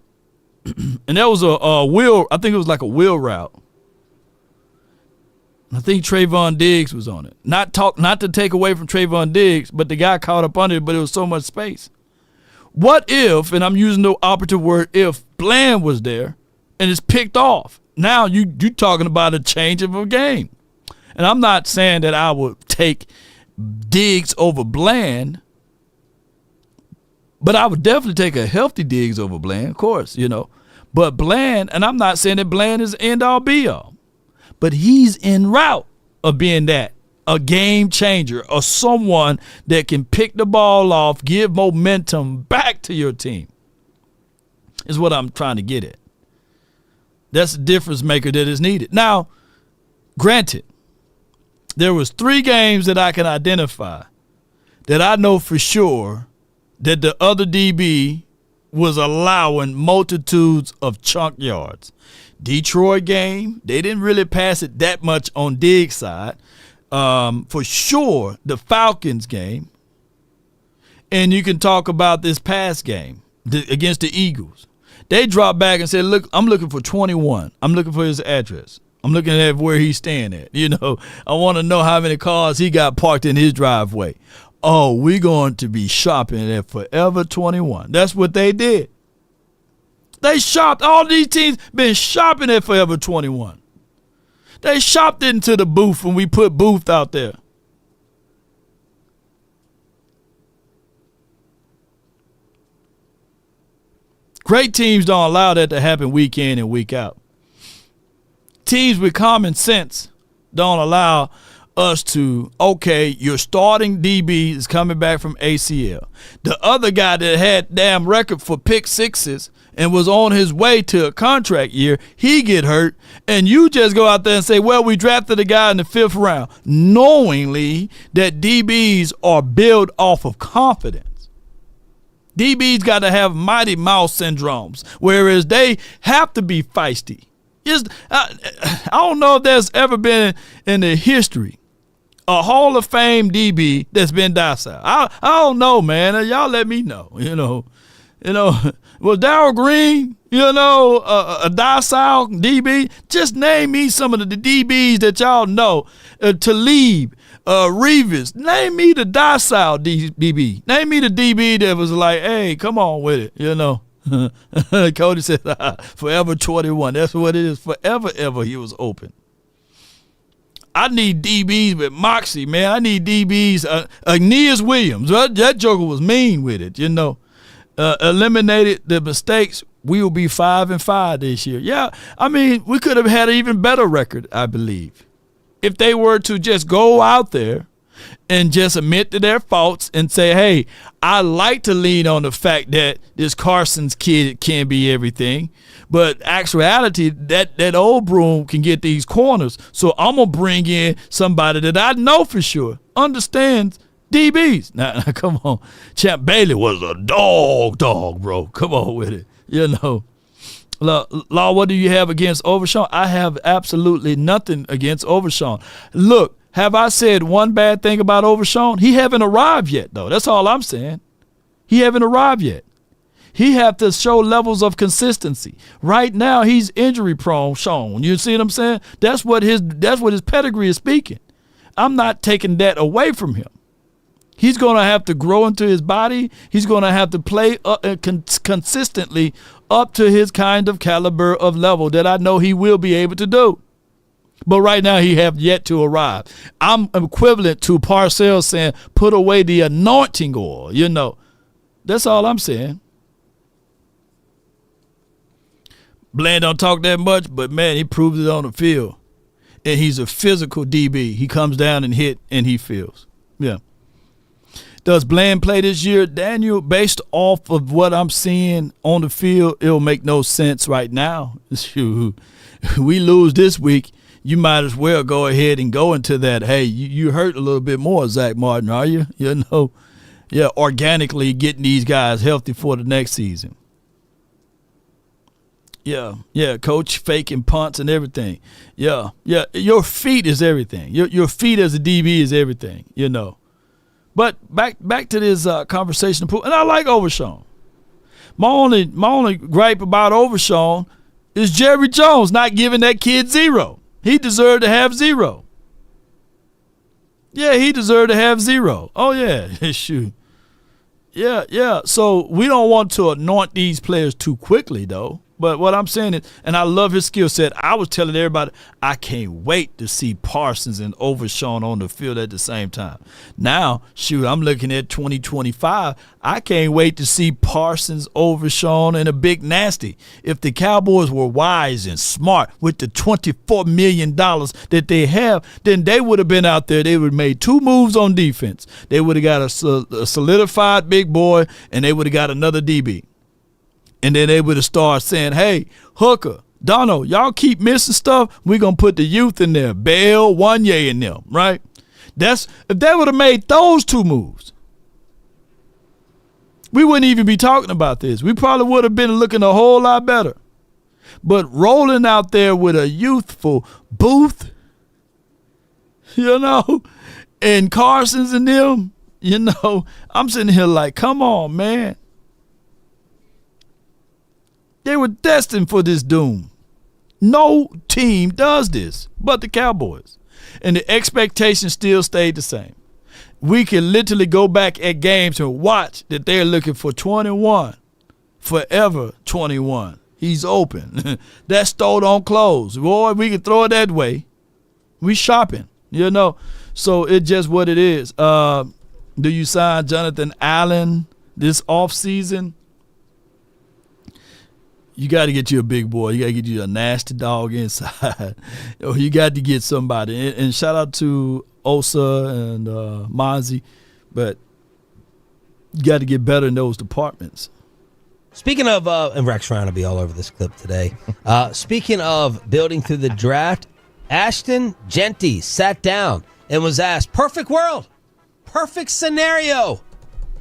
And that was a wheel, I think it was like a wheel route. I think Trayvon Diggs was on it. Not to take away from Trayvon Diggs, but the guy caught up under it, but it was so much space. What if, and I'm using the operative word if, Bland was there and it's picked off? Now you talking about a change of a game. And I'm not saying that I would take Diggs over Bland, but I would definitely take a healthy Diggs over Bland, of course, you know. But Bland, and I'm not saying that Bland is end all be all. but he's en route of being that, a game changer, or someone that can pick the ball off, give momentum back to your team, is what I'm trying to get at. That's the difference maker that is needed. Now, granted, there was 3 games that I can identify that I know for sure that the other DB was allowing multitudes of chunk yards. Detroit game, they didn't really pass it that much on Diggs' side. For sure, the Falcons game. And you can talk about this past game against the Eagles. They dropped back and said, look, I'm looking for 21. I'm looking for his address. I'm looking at where he's staying at. You know, I want to know how many cars he got parked in his driveway. Oh, we're going to be shopping at Forever 21. That's what they did. They shopped. All these teams been shopping at Forever 21. They shopped into the booth when we put Booth out there. Great teams don't allow that to happen week in and week out. Teams with common sense don't allow us to, okay, your starting DB is coming back from ACL. The other guy that had damn record for pick sixes and was on his way to a contract year, he get hurt, and you just go out there and say, well, we drafted a guy in the 5th round, knowingly that DBs are built off of confidence. DBs got to have mighty mouse syndromes, whereas they have to be feisty. I don't know if there's ever been in the history a Hall of Fame DB that's been docile. I don't know, man. Y'all let me know. You know, was Darryl Green, a docile DB? Just name me some of the DBs that y'all know. Talib, Revis. Name me the docile DB. Name me the DB that was like, hey, come on with it, Cody said, Forever 21. That's what it is. Forever, ever he was open. I need DBs with moxie, man. I need DBs. Aeneas Williams, that joker was mean with it, eliminated the mistakes. We will be 5-5 this year. Yeah, I mean, we could have had an even better record, I believe, if they were to just go out there and just admit to their faults and say, hey, I like to lean on the fact that this Carson's kid can't be everything, but actuality, that old broom can get these corners. So I'm going to bring in somebody that I know for sure understands DBs. Now come on. Champ Bailey was a dog, bro. Come on with it, Law, what do you have against Overshawn? I have absolutely nothing against Overshawn. Look, have I said one bad thing about Overshawn? He haven't arrived yet, though. That's all I'm saying. He haven't arrived yet. He have to show levels of consistency. Right now, he's injury prone, Sean. You see what I'm saying? That's what his pedigree is speaking. I'm not taking that away from him. He's going to have to grow into his body. He's going to have to play consistently up to his kind of caliber of level that I know he will be able to do. But right now he have yet to arrive. I'm equivalent to Parcells saying, put away the anointing oil, That's all I'm saying. Bland don't talk that much, but, man, he proves it on the field. And he's a physical DB. He comes down and hit, and he feels. Yeah. Does Bland play this year? Daniel, based off of what I'm seeing on the field, it'll make no sense right now. We lose this week. You might as well go ahead and go into that. Hey, you hurt a little bit more, Zach Martin, are you? Organically getting these guys healthy for the next season. Yeah, coach faking punts and everything. Yeah, your feet is everything. Your feet as a DB is everything, But back to this conversation, and I like Overshawn. My only gripe about Overshawn is Jerry Jones not giving that kid 0. He deserved to have 0. Yeah, he deserved to have 0. Oh, yeah, shoot. Yeah. So we don't want to anoint these players too quickly, though. But what I'm saying is, and I love his skill set, I was telling everybody, I can't wait to see Parsons and Overshawn on the field at the same time. Now, shoot, I'm looking at 2025. I can't wait to see Parsons, Overshawn, and a big nasty. If the Cowboys were wise and smart with the $24 million that they have, then they would have been out there. They would have made 2 moves on defense. They would have got a solidified big boy, and they would have got another DB. And then they would have started saying, hey, Hooker, Dono, y'all keep missing stuff. We're going to put the youth in there, Bell, Wanye in them, right? If they would have made those 2 moves, we wouldn't even be talking about this. We probably would have been looking a whole lot better. But rolling out there with a youthful Booth, and Carson's and them, I'm sitting here like, come on, man. They were destined for this doom. No team does this but the Cowboys. And the expectation still stayed the same. We can literally go back at games and watch that they're looking for 21. Forever 21. He's open. That store don't close. Boy, we can throw it that way. We shopping, So it's just what it is. Do you sign Jonathan Allen this offseason? You got to get you a big boy. You got to get you a nasty dog inside. Or you got to get somebody. And shout out to Osa and Mozzie. But you got to get better in those departments. Speaking of, and Rex Ryan will be all over this clip today. Speaking of building through the draft, Ashton Genty sat down and was asked, perfect world, perfect scenario,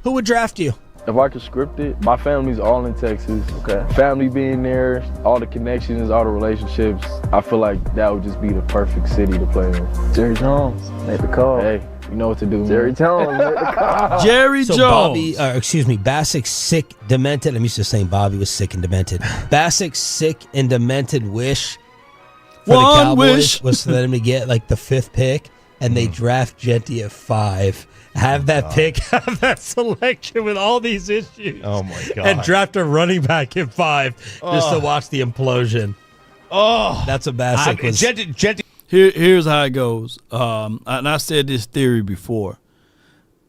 who would draft you? If I could script it, my family's all in Texas. Okay. Family being there, all the connections, all the relationships, I feel like that would just be the perfect city to play in. Jerry Jones, make the call. Hey, you know what to do, Jerry man. Jones, make the call. Jerry Jones. Basic's sick, demented. I'm used to saying Bobby was sick and demented. Basic's sick and demented wish for the Cowboys was for them to get like the 5th pick, and they draft Genty at 5. Have that pick, have that selection with all these issues. Oh, my God. And draft a running back at 5 just to watch the implosion. Oh. That's what Bassick was. Genty. Here's how it goes. And I said this theory before.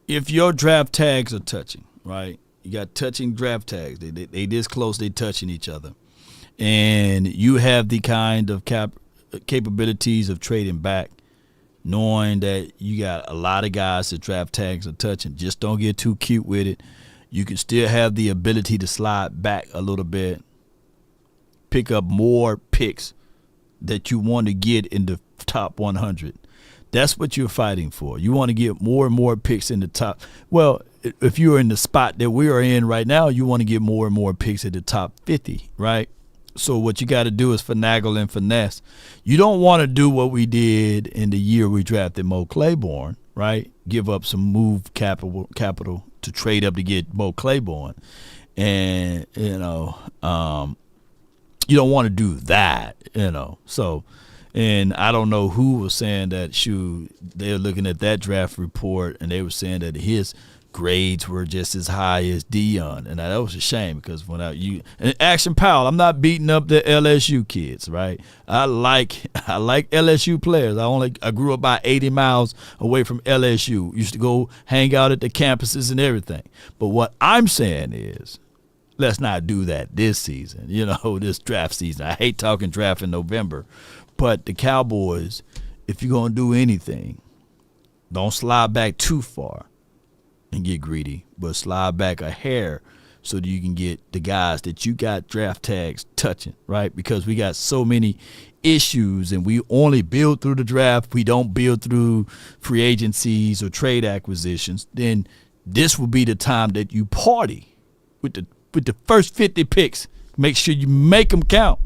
If your draft tags are touching, right? You got touching draft tags. They this close, they touching each other. And you have the kind of capabilities of trading back, knowing that you got a lot of guys that draft tags are touching. Just don't get too cute with it. You can still have the ability to slide back a little bit, pick up more picks that you want to get in the top 100. That's what you're fighting for. You want to get more and more picks in the top. Well, if you're in the spot that we are in right now, you want to get more and more picks at the top 50, right? So what you got to do is finagle and finesse. You don't want to do what we did in the year we drafted Mo Claiborne, right? Give up some move capital to trade up to get Mo Claiborne. And, you don't want to do that, So, and I don't know who was saying that, they're looking at that draft report, and they were saying that his grades were just as high as Dion, and that was a shame because and Action Powell, I'm not beating up the LSU kids, right? I like LSU players. I grew up about 80 miles away from LSU. Used to go hang out at the campuses and everything. But what I'm saying is, let's not do that this season. This draft season. I hate talking draft in November, but the Cowboys, if you're gonna do anything, don't slide back too far and get greedy, but slide back a hair so that you can get the guys that you got draft tags touching, right? Because we got so many issues and we only build through the draft. We don't build through free agencies or trade acquisitions. Then this will be the time that you party with the first 50 picks. Make sure you make them count.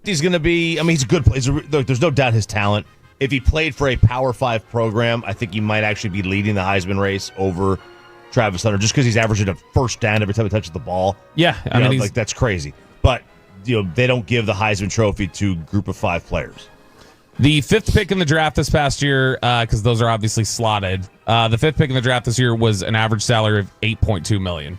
He's going to be, he's a good player. There's no doubt his talent. If he played for a Power 5 program, I think he might actually be leading the Heisman race over Travis Hunter just because he's averaging a first down every time he touches the ball. Yeah, that's crazy. But they don't give the Heisman Trophy to a group of 5 players. The 5th pick in the draft this past year, because those are obviously slotted. The 5th pick in the draft this year was an average salary of $8.2 million.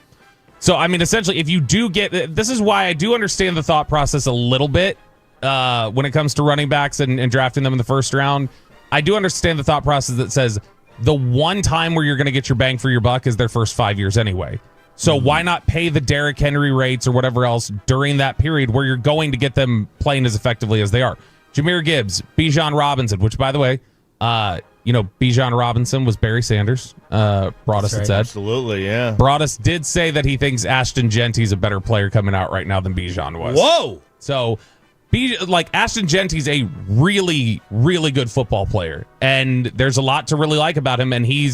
So, I mean, essentially, if you do get... This is why I do understand the thought process a little bit when it comes to running backs and drafting them in the first round. I do understand the thought process that says the one time where you're going to get your bang for your buck is their first 5 years anyway. So why not pay the Derrick Henry rates or whatever else during that period where you're going to get them playing as effectively as they are? Jahmyr Gibbs, Bijan Robinson, which, by the way, Bijan Robinson was Barry Sanders. Broadus had said. Absolutely, yeah. Broadus did say that he thinks Ashton Genty's a better player coming out right now than Bijan was. Whoa! So, Ashton Genty's a really, really good football player. And there's a lot to really like about him. And he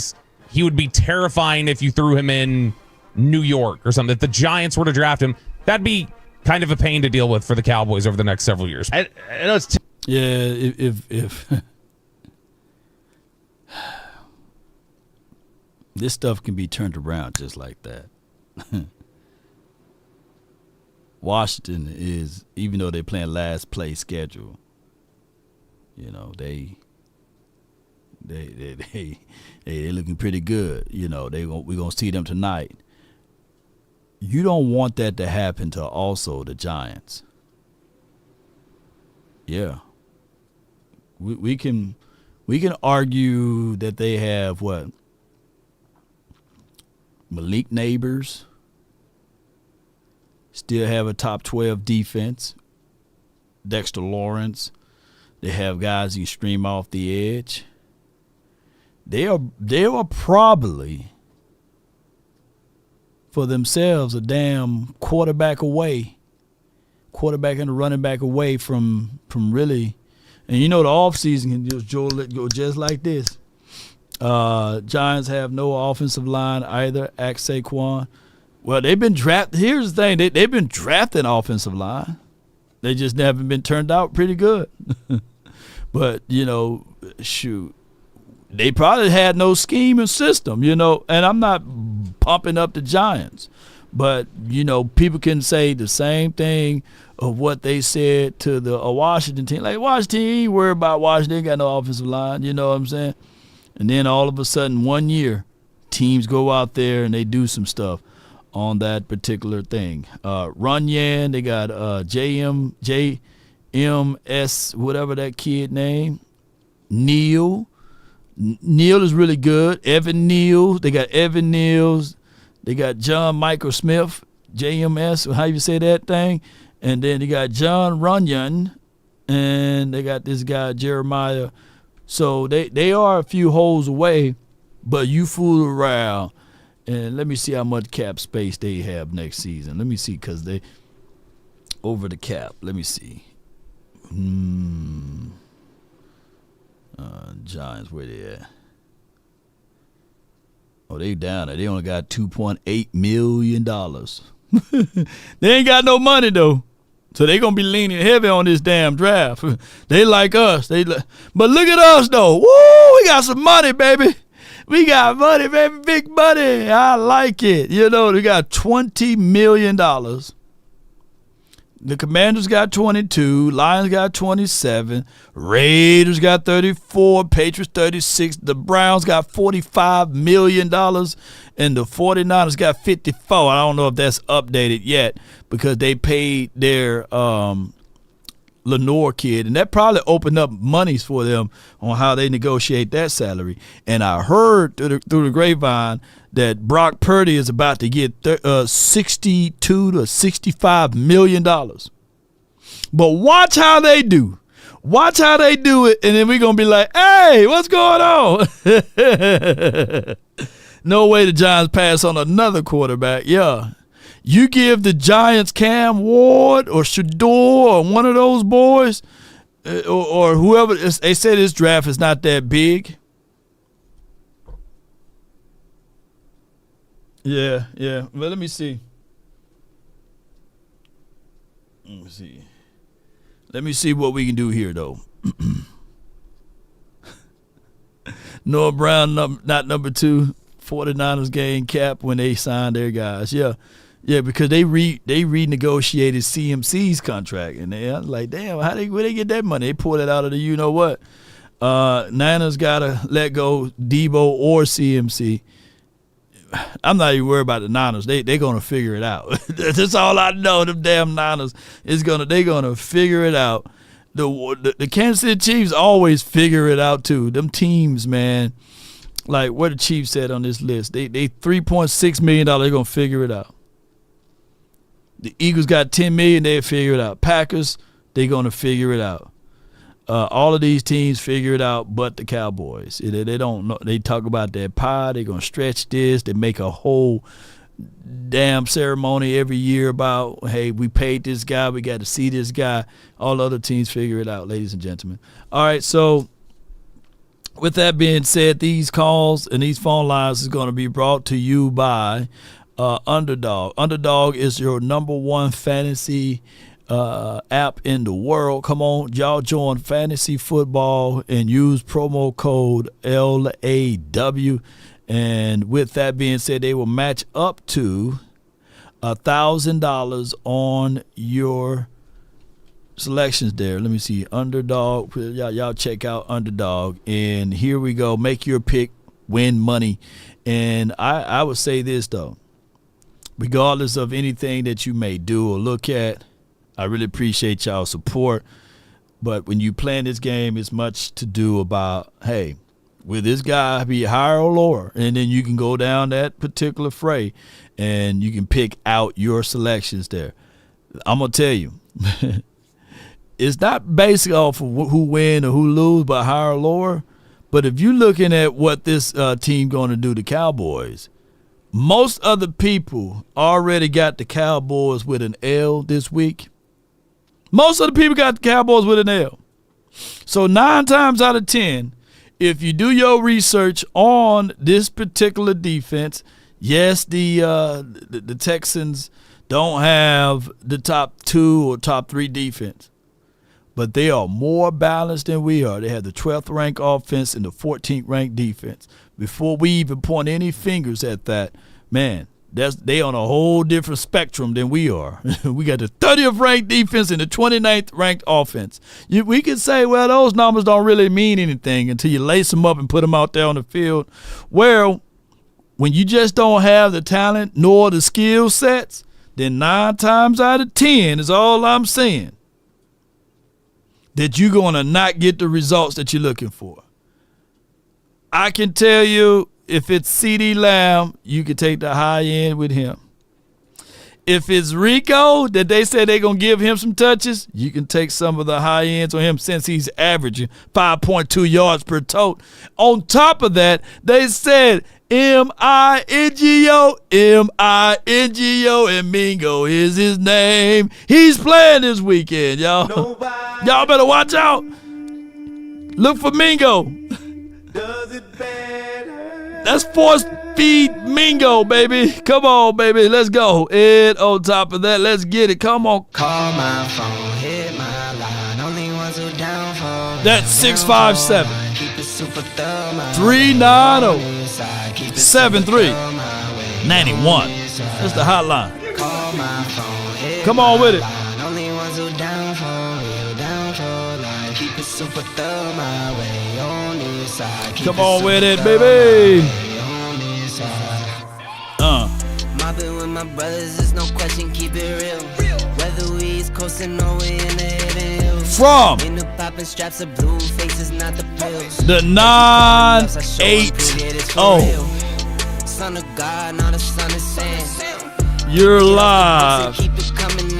would be terrifying if you threw him in New York or something. If the Giants were to draft him, that'd be kind of a pain to deal with for the Cowboys over the next several years. I know it's... if this stuff can be turned around just like that. Washington is, even though they're playing last place schedule, they looking pretty good. We're gonna see them tonight. You don't want that to happen to also the Giants. Yeah. We can argue that they have what? Malik Neighbors. Still have a top 12 defense. Dexter Lawrence. They have guys who stream off the edge. They are probably for themselves a damn quarterback and a running back away from really. And the offseason can just go just like this. Giants have no offensive line either. Ask Saquon. Well, they've been drafted. Here's the thing. They've been drafting offensive line. They just haven't been turned out pretty good. But, shoot. They probably had no scheme and system, and I'm not pumping up the Giants. But, people can say the same thing of what they said to the Washington team. Like, Washington, you ain't worried about Washington. They ain't got no offensive line. You know what I'm saying? And then all of a sudden, 1 year, teams go out there and they do some stuff on that particular thing. Runyon, they got JMS, whatever that kid name. Neal is really good. Evan Neal. They got Evan Neals. They got John Michael Smith, JMS, how you say that thing. And then they got John Runyon. And they got this guy, Jeremiah. So they are a few holes away, but you fool around. And let me see how much cap space they have next season. Let me see, because they over the cap. Let me see. Giants, where they at? Oh, they down there. They only got $2.8 million. They ain't got no money, though. So they going to be leaning heavy on this damn draft. They like us. But look at us, though. Woo, we got some money, baby. We got money, baby. Big money. I like it. They got $20 million. The Commanders got 22. Lions got 27. Raiders got 34. Patriots 36. The Browns got $45 million. And the 49ers got 54. I don't know if that's updated yet because they paid their Lenore kid. And that probably opened up monies for them on how they negotiate that salary. And I heard through the grapevine that Brock Purdy is about to get $62 to $65 million. But watch how they do. Watch how they do it, and then we're going to be like, hey, what's going on? No way the Giants pass on another quarterback. Yeah. You give the Giants Cam Ward or Shador or one of those boys or whoever. They said this draft is not that big. Yeah. Well, let me see. Let me see what we can do here, though. Noah Brown, not number 2. 49ers gained cap when they signed their guys. Yeah, because they renegotiated CMC's contract, and I was like, damn, where they get that money? They pulled it out of the you know what. Niners gotta let go Debo or CMC. I'm not even worried about the Niners. They're gonna figure it out. That's all I know. Them damn Niners they're gonna figure it out. The Kansas City Chiefs always figure it out too. Them teams, man, like what the Chiefs said on this list, they $3.6 million. They're gonna figure it out. The Eagles got $10 million. They figure it out. Packers, they're gonna figure it out. All of these teams figure it out, but the Cowboys. They don't know. They talk about their pie. They're gonna stretch this. They make a whole damn ceremony every year about, hey, we paid this guy, we got to see this guy. All other teams figure it out, ladies and gentlemen. All right, so with that being said, these calls and these phone lines is going to be brought to you by Underdog. Underdog is your number one fantasy app in the world. Come on, y'all join fantasy football and use promo code LAW. And with that being said, they will match up to $1,000 on your selections there. Let me see. Underdog. Y'all check out Underdog. And here we go. Make your pick. Win money. And I would say this, though. Regardless of anything that you may do or look at, I really appreciate y'all's support. But when you plan this game, it's much to do about, hey, will this guy be higher or lower? And then you can go down that particular fray and you can pick out your selections there. I'm going to tell you, it's not based off of who win or who lose, but higher or lower. But if you're looking at what this team going to do to Cowboys, most other people already got the Cowboys with an L this week. Most of the people got the Cowboys with an L. So 9 times out of 10, if you do your research on this particular defense, yes, the Texans don't have the top 2 or top 3 defense, but they are more balanced than we are. They have the 12th ranked offense and the 14th ranked defense. Before we even point any fingers at that, man, they on a whole different spectrum than we are. We got the 30th ranked defense and the 29th ranked offense. We can say, well, those numbers don't really mean anything until you lace them up and put them out there on the field. Well, when you just don't have the talent nor the skill sets, then 9 times out of 10 is all I'm saying that you're going to not get the results that you're looking for. I can tell you, if it's CeeDee Lamb, you can take the high end with him. If it's Rico that they say they're going to give him some touches, you can take some of the high ends on him since he's averaging 5.2 yards per tote. On top of that, they said M-I-N-G-O, M-I-N-G-O, and Mingo is his name. He's playing this weekend, y'all. Y'all better watch out. Look for Mingo. Does it better? That's force feed Mingo, baby. Come on, baby. Let's go. And on top of that, let's get it. Come on. Call my phone, hit my line. Only ones who down for that's 657 390 7391. That's the hotline. Come on with it. Only ones who down for real, down for life. Keep it super thug my way on this side. Come on with it, baby. Mobbing with my brothers, there's no question, keep it real. Whether we East Coast and Norway in the hidden hills. From in the popping straps of blue faces, not the pills. The 980. Son of God, not a son of sand. You're live.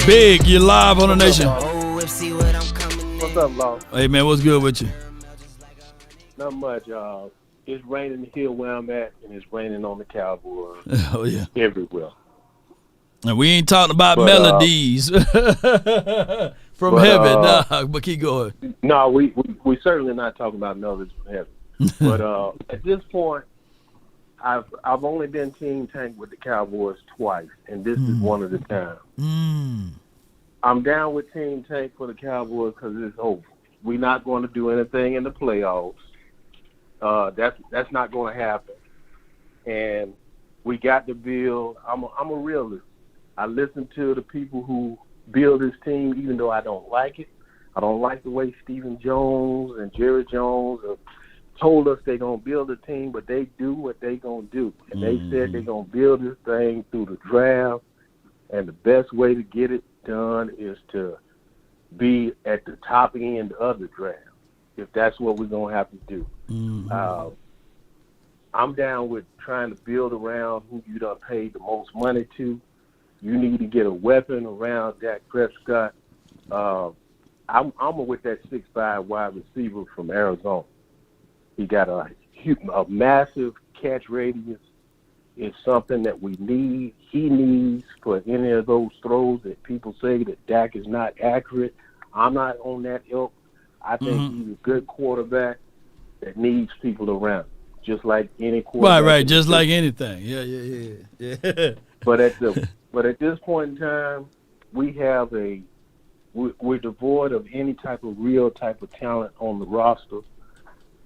Big, you're live on the nation. What's up, Law? Hey, man, what's good with you? Not much. It's raining here where I'm at, and it's raining on the Cowboys. Oh, yeah. Everywhere. And we ain't talking about melodies from heaven. Nah, but keep going. No, we certainly not talking about melodies from heaven. But at this point, I've only been Team Tank with the Cowboys twice, and this is one of the times. I'm down with Team Tank for the Cowboys because it's over. We're not going to do anything in the playoffs. That's not going to happen. And we got to build. I'm a realist. I listen to the people who build this team, even though I don't like it. I don't like the way Stephen Jones and Jerry Jones are told us they're going to build a team, but they do what they're going to do. And they said they're going to build this thing through the draft, and the best way to get it done is to be at the top end of the draft, if that's what we're going to have to do. I'm down with trying to build around who you done paid the most money to. You need to get a weapon around Dak Prescott. I'm with that 6'5" wide receiver from Arizona. He got a massive catch radius. It's something that we need. He needs for any of those throws that people say that Dak is not accurate. I'm not on that ilk. I think he's a good quarterback that needs people around, just like any quarterback. Right, just like anything. Yeah. But at this point in time, we're devoid of any type of real type of talent on the roster.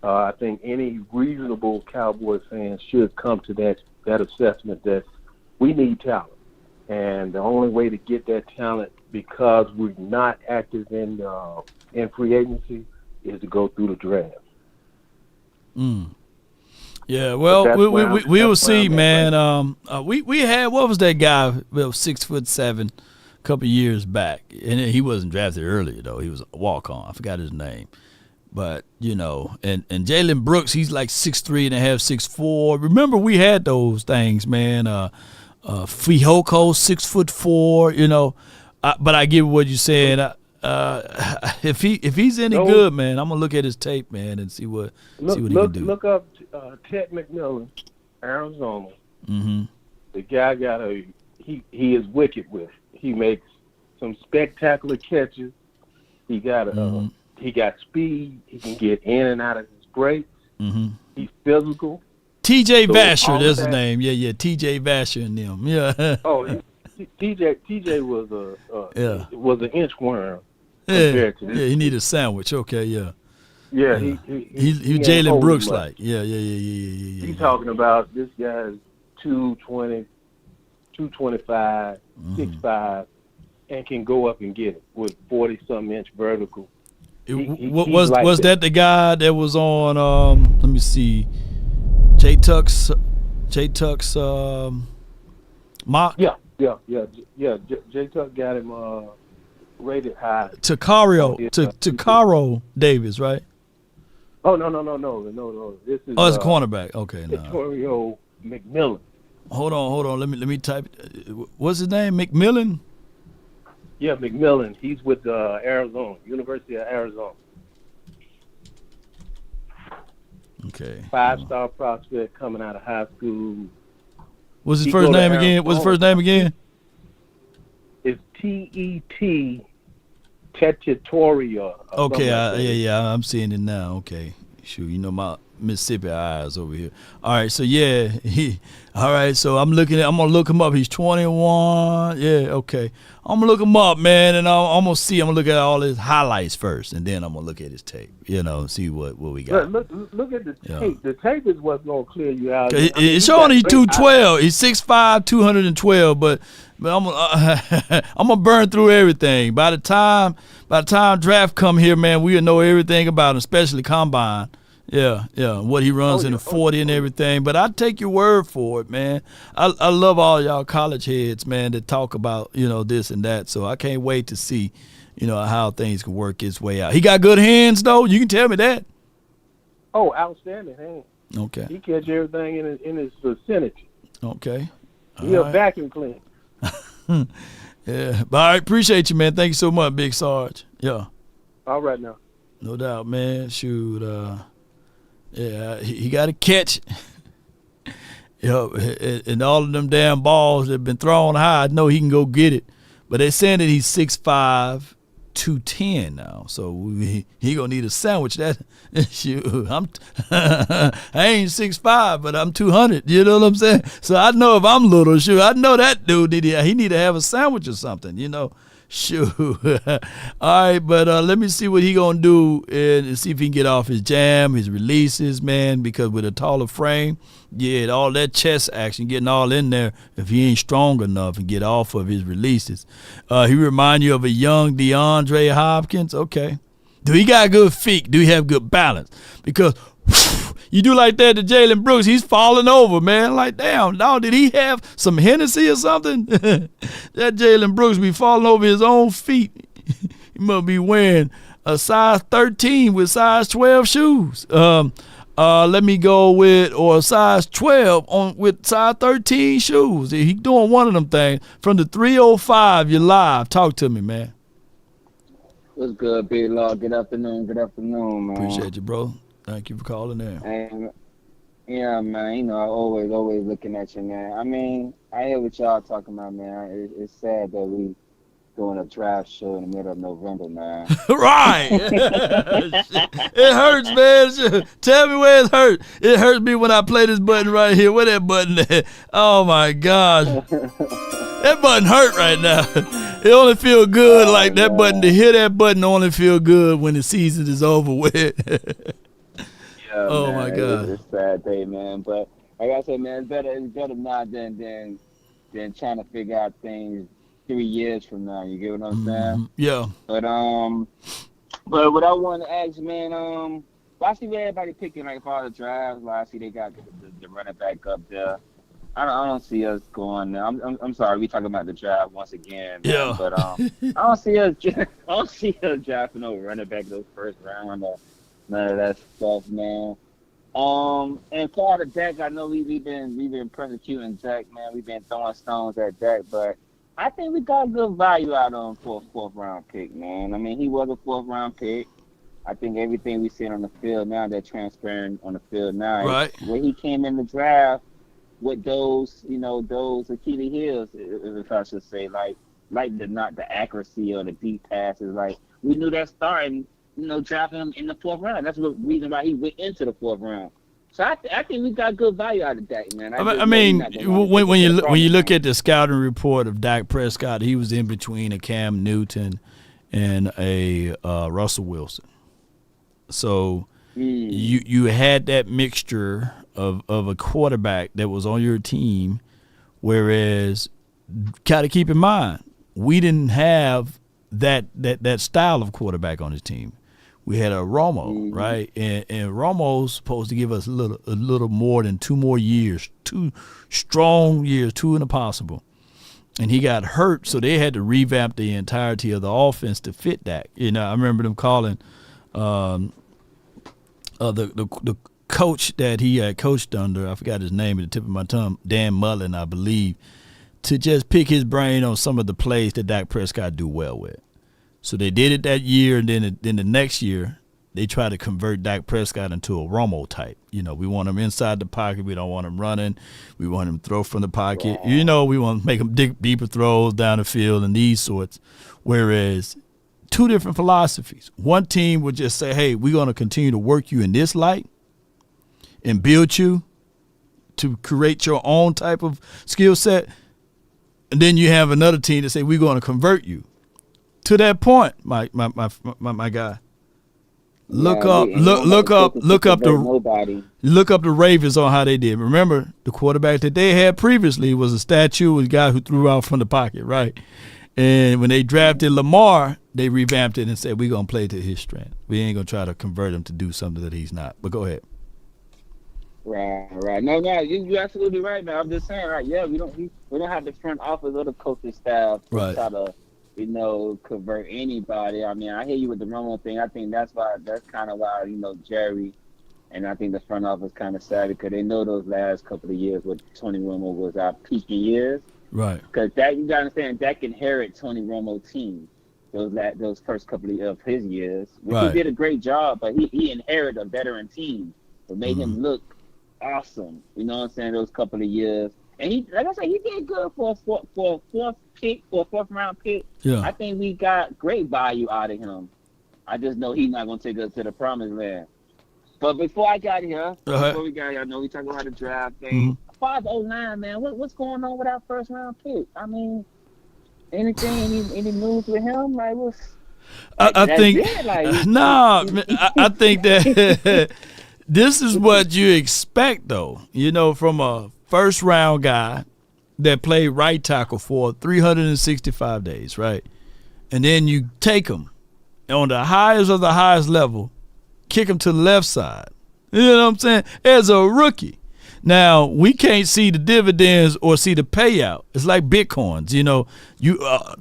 I think any reasonable Cowboys fan should come to that assessment that we need talent. And the only way to get that talent, because we're not active in free agency, is to go through the draft. Yeah, well, we will see, man. We had, what was that guy, 6'7", a couple of years back, and he wasn't drafted earlier though. He was a walk-on. I forgot his name. But, and Jalen Brooks, he's like 6'3.5", 6'4". Remember, we had those things, man. Fihoko, 6'4", but I get what you're saying. If he's any good, man, I'm gonna look at his tape, man, and see what he can do. Look up Ted McMillan, Arizona. The guy he is wicked with. He makes some spectacular catches. He got he got speed. He can get in and out of his breaks. He's physical. TJ Vasher, that's his name. Yeah. TJ Vasher and them. Yeah. TJ was an inchworm compared to this. Yeah, he needed a sandwich. Okay, yeah. Yeah, he was Jalen Brooks like. Yeah. He's talking about this guy's 220, 225, 6'5", and can go up and get it with 40-something inch vertical. Was that the guy that was on? Let me see. J Tuck's mock. Yeah. J Tuck got him rated high. Takaro Davis, right? Oh no. This is. Oh, it's a cornerback. Okay, no. Victorio McMillan. Hold on. Let me type. What's his name? McMillan. Yeah, McMillan. He's with Arizona, University of Arizona. Okay. 5-star prospect coming out of high school. What's his first name again? It's T.E.T. Tetitoria. Okay, I'm seeing it now. Okay. Shoot, my Mississippi eyes over here. All right, so so I'm gonna look him up. He's 21. Yeah, okay. I'm gonna look him up, man, and I'm gonna look at all his highlights first, and then I'm gonna look at his tape. See what we got. Look at the tape. Yeah. The tape is what's gonna clear you out. It's showing he's 212. He's 6'5", 212, but I'm gonna burn through everything. By the time draft come here, man, we'll know everything about him, especially combine. Yeah, what he runs in the 40 and everything. But I take your word for it, man. I love all y'all college heads, man, that talk about, this and that. So I can't wait to see, how things can work its way out. He got good hands, though. You can tell me that. Oh, outstanding hands. Okay. He catch everything in his vicinity. Okay. He a vacuum cleaner. Yeah. But all right, appreciate you, man. Thank you so much, Big Sarge. Yeah. All right now. No doubt, man. Shoot, he got a catch. And all of them damn balls that have been thrown high, I know he can go get it. But they're saying that he's 6'5", 210 now. So he going to need a sandwich. That shoot, I ain't 6'5", but I'm 200. You know what I'm saying? So I know if I'm little, shoot, I know that dude he need to have a sandwich or something, Shoot. All right, but let me see what he going to do and see if he can get off his jam, his releases, man, because with a taller frame, all that chest action getting all in there if he ain't strong enough and get off of his releases. He remind you of a young DeAndre Hopkins. Okay. Do he got good feet? Do he have good balance? Because You do like that to Jalen Brooks, he's falling over, man. Like, damn, dog, did he have some Hennessy or something? That Jalen Brooks be falling over his own feet. He must be wearing a size 13 with size 12 shoes. Let me go with, or a size 12 with size 13 shoes. He doing one of them things. From the 305, you're live. Talk to me, man. What's good, Big Law? Good afternoon, man. Appreciate you, bro. Thank you for calling in. And, yeah, man, you know, I always looking at you, man. I mean, I hear what y'all talking about, man. It's sad that we doing a draft show in the middle of November, man. Right. It hurts, man. Tell me where it hurts. It hurts me when I play this button right here. Where that button at? Oh, my gosh. That button hurt right now. It only feel good like that button. To hear that button only feel good when the season is over with. Yeah, oh, man, my God. It's a sad day, man. But like I said, man, it's better now than trying to figure out things 3 years from now. You get what I'm saying? Yeah. But what I want to ask, man, I see everybody picking like for the drafts. Like, I see they got the running back up there. I don't see us going there. I'm sorry, we talking about the draft once again. Man, yeah. But I don't see us drafting no running back those first round or none of that stuff, man. And for the Dak, I know we've been persecuting Dak, man. We've been throwing stones at Dak, but I think we got good value out of him for a fourth round pick, man. I mean, he was a fourth round pick. I think everything we see on the field now, they're transparent on the field now. Right. When he came in the draft with those Achilles heels, if I should say, like not the accuracy or the deep passes. Like, we knew that starting, drafting him in the fourth round. That's the reason why he went into the fourth round. So I think we got good value out of Dak, man. I mean, when you look at the scouting report of Dak Prescott, he was in between a Cam Newton and a Russell Wilson. So you had that mixture of a quarterback that was on your team, whereas got to keep in mind we didn't have that style of quarterback on his team. We had a Romo, right? And Romo's supposed to give us a little more than 2 more years, 2 strong years, 2 and a possible. And he got hurt, so they had to revamp the entirety of the offense to fit that. I remember them calling the coach that he had coached under, I forgot his name at the tip of my tongue, Dan Mullen, I believe, to just pick his brain on some of the plays that Dak Prescott do well with. So they did it that year, and then the next year they tried to convert Dak Prescott into a Romo type. We want him inside the pocket. We don't want him running. We want him to throw from the pocket. We want to make him dig deeper throws down the field and these sorts. Whereas 2 different philosophies. One team would just say, hey, we're going to continue to work you in this light and build you to create your own type of skill set. And then you have another team that say, we're going to convert you. To that point, my guy. Look up the Ravens on how they did. Remember, the quarterback that they had previously was a statue, was a guy who threw out from the pocket, right? And when they drafted Lamar, they revamped it and said, we're gonna play to his strength. We ain't gonna try to convert him to do something that he's not. But go ahead. Right. No, you're absolutely right, man. I'm just saying, right? Yeah, we don't have the front office or the coaching staff to try to convert anybody. I mean, I hear you with the Romo thing. I think that's kind of why, Jerry and I think the front office kind of sad because they know those last couple of years with Tony Romo was our peaking years. Right. Because you got to understand, Dak inherited Tony Romo's team those first couple of his years. He did a great job, but he inherited a veteran team that made him look awesome. You know what I'm saying? Those couple of years. And he, like I said, he did good for a fourth round pick. Yeah. I think we got great value out of him. I just know he's not going to take us to the promised land. But before I got here, I know we talking about the draft thing. 509, man, what's going on with our first round pick? I mean, any news with him? Like, I think that this is what you expect, though. From a first round guy that played right tackle for 365 days, right? And then you take him on the highest of the highest level, kick him to the left side, You know what I'm saying? As a rookie. Now, we can't see the dividends or see the payout. It's like Bitcoins, you know. You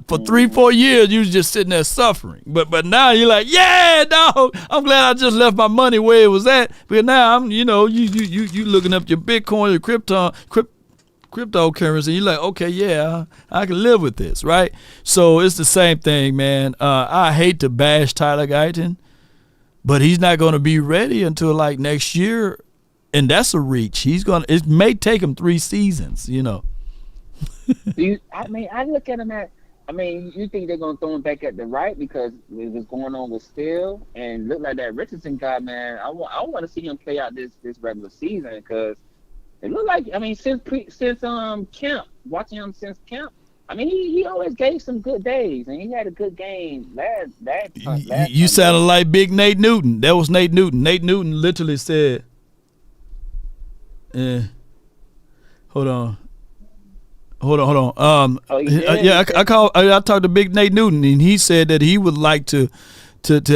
for 3-4 years you was just sitting there suffering. But now you're like, yeah, dog, I'm glad I just left my money where it was at. But now I'm, you know, you looking up your Bitcoin, your cryptocurrency. You're like, okay, yeah, I can live with this, right? So it's the same thing, man. I hate to bash Tyler Guyton, but he's not going to be ready until like next year. And that's a reach. It may take him 3 seasons, you know. I look at him you think they're gonna throw him back at the right because what's going on with Steele and look like that Richardson guy, man. I want to see him play out this regular season because it looked like since camp, watching him since camp. He always gave some good days, and he had a good game last You sounded like Big Nate Newton. That was Nate Newton. Nate Newton literally said. Hold on. I talked to Big Nate Newton, and he said that he would like to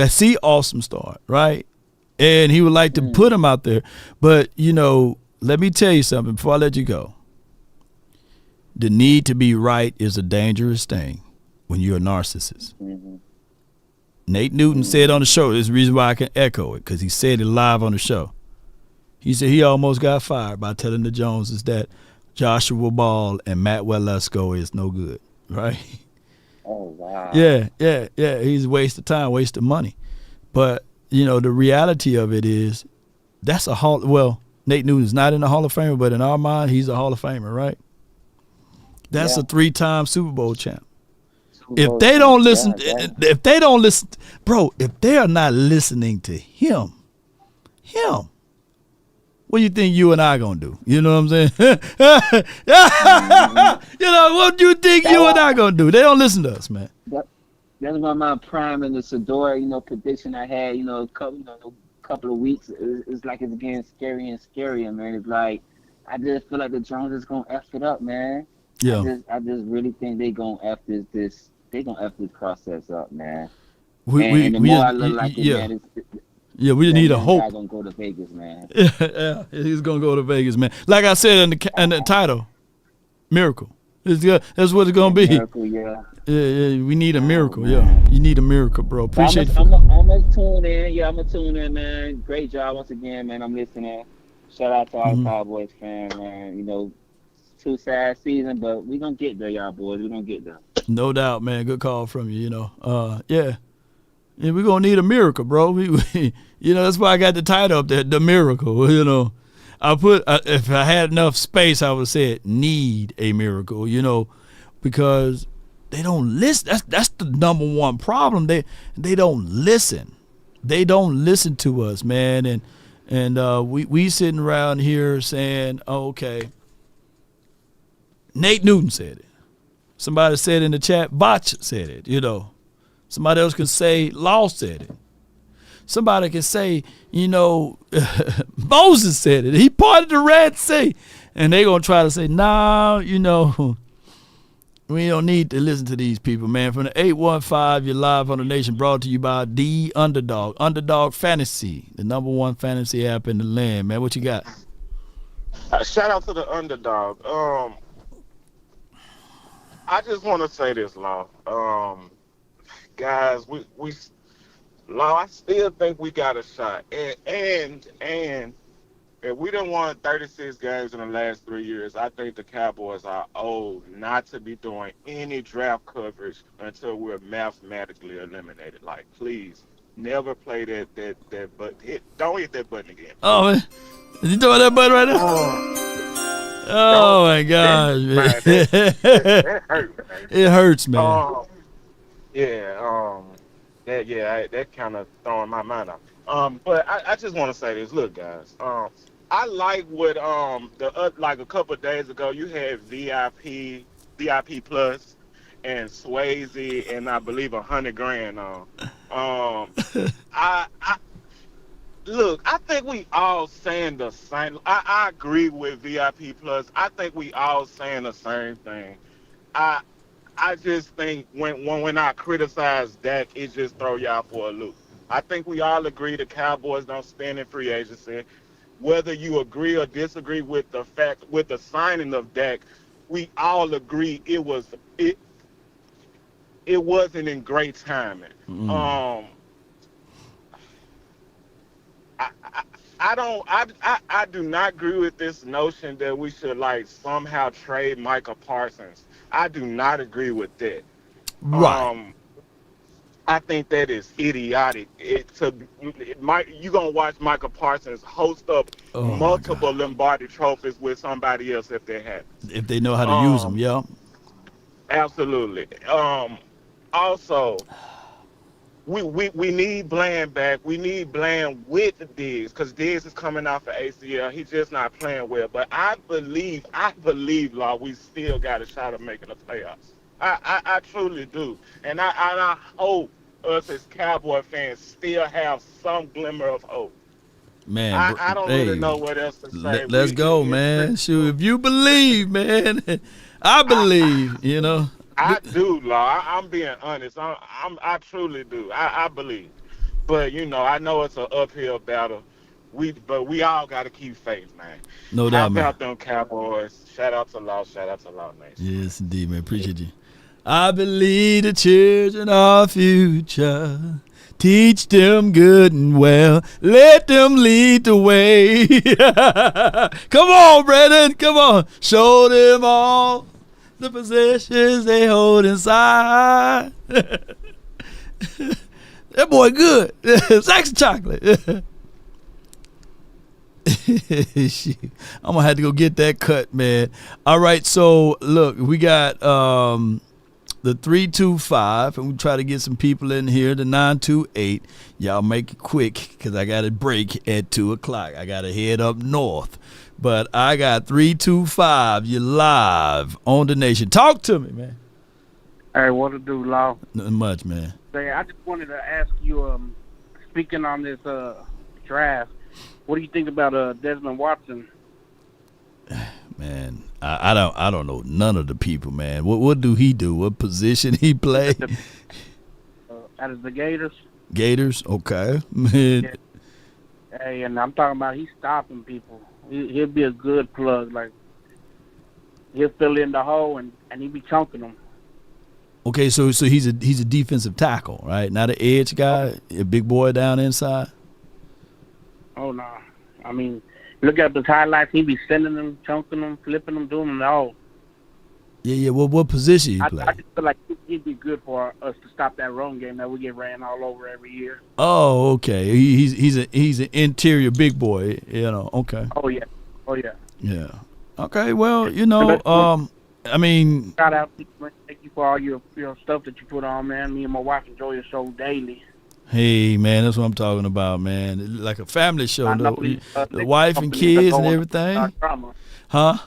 see Awesome start, right? And he would like to put him out there. But you know, let me tell you something before I let you go. The need to be right is a dangerous thing when you're a narcissist. Mm-hmm. Nate Newton said on the show. There's a reason why I can echo it because he said it live on the show. He said he almost got fired by telling the Joneses that Joshua Ball and Matt Walesko is no good, right? Oh, wow. Yeah. He's a waste of time, waste of money. But, you know, the reality of it is that's Nate Newton's not in the Hall of Fame, but in our mind, he's a Hall of Famer, right? That's a 3-time Super Bowl champ. If they don't listen, bro, if they are not listening to him, what do you think you and I gonna do? You know what I'm saying? You know, what do you think you and I gonna do? They don't listen to us, man. That's why my prime in the Sedora, prediction I had, a couple of weeks. It's like it's getting scarier and scarier, man. It's like I just feel like the Jones is gonna F it up, man. Yeah. I just really think they gonna F this. They gonna F this process up, man. And the more I look like it, man, we need a hope. He's gonna go to Vegas, man. Yeah, he's gonna go to Vegas, man. Like I said in the title, miracle. That's what it's gonna be. Miracle, yeah. Yeah. We need a miracle. Yeah, you need a miracle, bro. Appreciate it. I'm gonna tune in. Yeah, I'm gonna tune in, man. Great job once again, man. I'm listening. Shout out to our Cowboys fan, man. 2 sad season, but we gonna get there, y'all boys. We gonna get there. No doubt, man. Good call from you. Yeah, we're gonna need a miracle, bro. We that's why I got the title up there, the miracle. I put if I had enough space, I would say need a miracle. Because they don't listen. That's the number one problem. They don't listen. They don't listen to us, man. And we sitting around here saying, oh, okay. Nate Newton said it. Somebody said in the chat, Botch said it, Somebody else can say, Law said it. Somebody can say, Moses said it. He parted the Red Sea. And they're going to try to say, no, we don't need to listen to these people, man. From the 815, you're live on the Nation, brought to you by the Underdog Fantasy, the number 1 fantasy app in the land, man. What you got? Shout out to the Underdog. I just want to say this, Law. Guys, Law, I still think we got a shot. And if we done won 36 games in the last 3 years, I think the Cowboys are owed not to be doing any draft coverage until we're mathematically eliminated. Like, please, never play that button. Don't hit that button again. Oh, man. Is he doing that button right now? Oh my gosh, man. That hurt, man. It hurts, man. That kind of throwing my mind out. But I just want to say this. Look, guys. I like what like a couple of days ago you had VIP Plus and Swayze and I believe $100,000 on. Look, I think we all saying the same. I agree with VIP Plus. I think we all saying the same thing. I just think when I criticize Dak, it just throw y'all for a loop. I think we all agree the Cowboys don't spend in free agency. whether you agree or disagree with the signing of Dak, we all agree it wasn't in great timing. I do not agree with this notion that we should like somehow trade Micah Parsons. I do not agree with that. Right. I think that is idiotic. You gonna watch Micah Parsons host up multiple Lombardi trophies with somebody else if that happens. If they know how to use them, yeah. Absolutely. Also, we need Bland back. We need Bland with Diggs because Diggs is coming off of ACL. He's just not playing well. But I believe, Law, we still got a shot of making the playoffs. I truly do. And I hope us as Cowboy fans still have some glimmer of hope. Man, I don't really know what else to say. Let's go, man. Shoot, if you believe, man, I believe, you know. I do, Law. I'm being honest. I truly do. I believe. But, you know, I know it's an uphill battle. But we all got to keep faith, man. No doubt, man. Shout out them Cowboys. Shout out to Law. Shout out to Law Nation. Yes, indeed, man. Appreciate you. I believe the children are future. Teach them good and well. Let them lead the way. Come on, Brennan. Come on. Show them all the possessions they hold inside. That boy good. Sacks chocolate. I'm gonna have to go get that cut, man. All right, so look, we got the 325, and we try to get some people in here. The 928. Y'all make it quick because I got a break at 2:00. I got to head up north. But I got 325. You live on the nation. Talk to me, man. Hey, what to do, Law? Nothing much, man. Say, I just wanted to ask you, speaking on this draft, what do you think about Desmond Watson? Man, I don't know none of the people, man. What do he do? What position he play? Out of the Gators. Gators, okay. Man. Yeah. Hey, and I'm talking about he's stopping people. He'll be a good plug. Like he'll fill in the hole and he'll be chunking them. Okay, so he's a defensive tackle, right? Not an edge guy, a big boy down inside. Oh no, I mean. Look at the highlights. He be sending them, chunking them, flipping them, doing them all. Yeah. What position he play? I just feel like he'd be good for us to stop that run game that we get ran all over every year. Oh, okay. He's an interior big boy. You know. Okay. Oh yeah. Yeah. Okay. Well, you know, I mean. Shout out to you. Thank you for all your stuff that you put on, man. Me and my wife enjoy your show daily. Hey, man, that's what I'm talking about, man. Like a family show, the wife and kids and everything. Huh?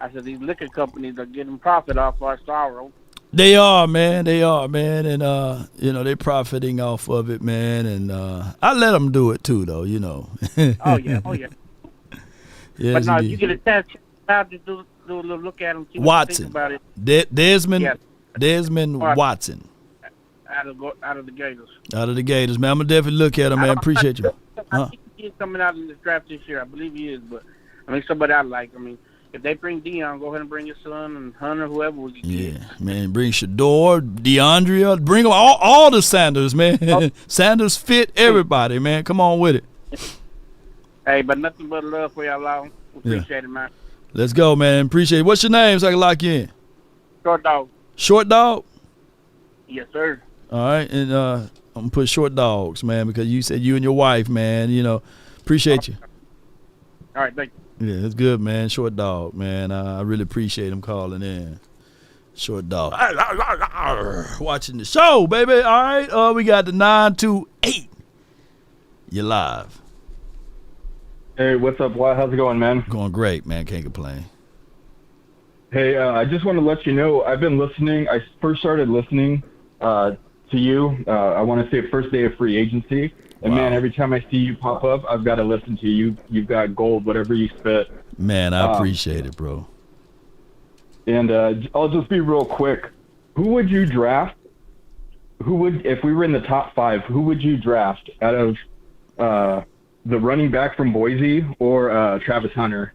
I said these liquor companies are getting profit off our sorrow. They are, man. And, you know, they're profiting off of it, man. And I let them do it, too, though, you know. Oh, yeah. Yes, but no, if you get a chance to do a little look at them. See Watson. What you think about it. Desmond Watson. Out of the Gators. Out of the Gators, man. I'm going to definitely look at him, man. Appreciate you. I think he's coming out in this draft this year. I believe he is, but I mean, somebody I like. I mean, if they bring Dion, go ahead and bring your son and Hunter, whoever we can get. Yeah, man. Bring Shador, DeAndrea. Bring them all the Sanders, man. Oh. Sanders fit everybody, man. Come on with it. Hey, but nothing but love for y'all, Law. Appreciate it, man. Let's go, man. Appreciate it. What's your name so I can lock you in? Short Dog. Short Dog? Yes, sir. All right, and I'm going to put Short Dogs, man, because you said you and your wife, man, you know, appreciate you. All right, thank you. Yeah, it's good, man. Short Dog, man. I really appreciate him calling in. Short Dog. Watching the show, baby. All right, we got the 928. You're live. Hey, what's up, Wyatt? How's it going, man? Going great, man. Can't complain. Hey, I just want to let you know, I've been listening. I first started listening to you. I want to say first day of free agency. And, man, every time I see you pop up, I've got to listen to you. You've got gold, whatever you spit. Man, I appreciate it, bro. And I'll just be real quick. Who would you draft? If we were in the top 5, who would you draft out of the running back from Boise or Travis Hunter.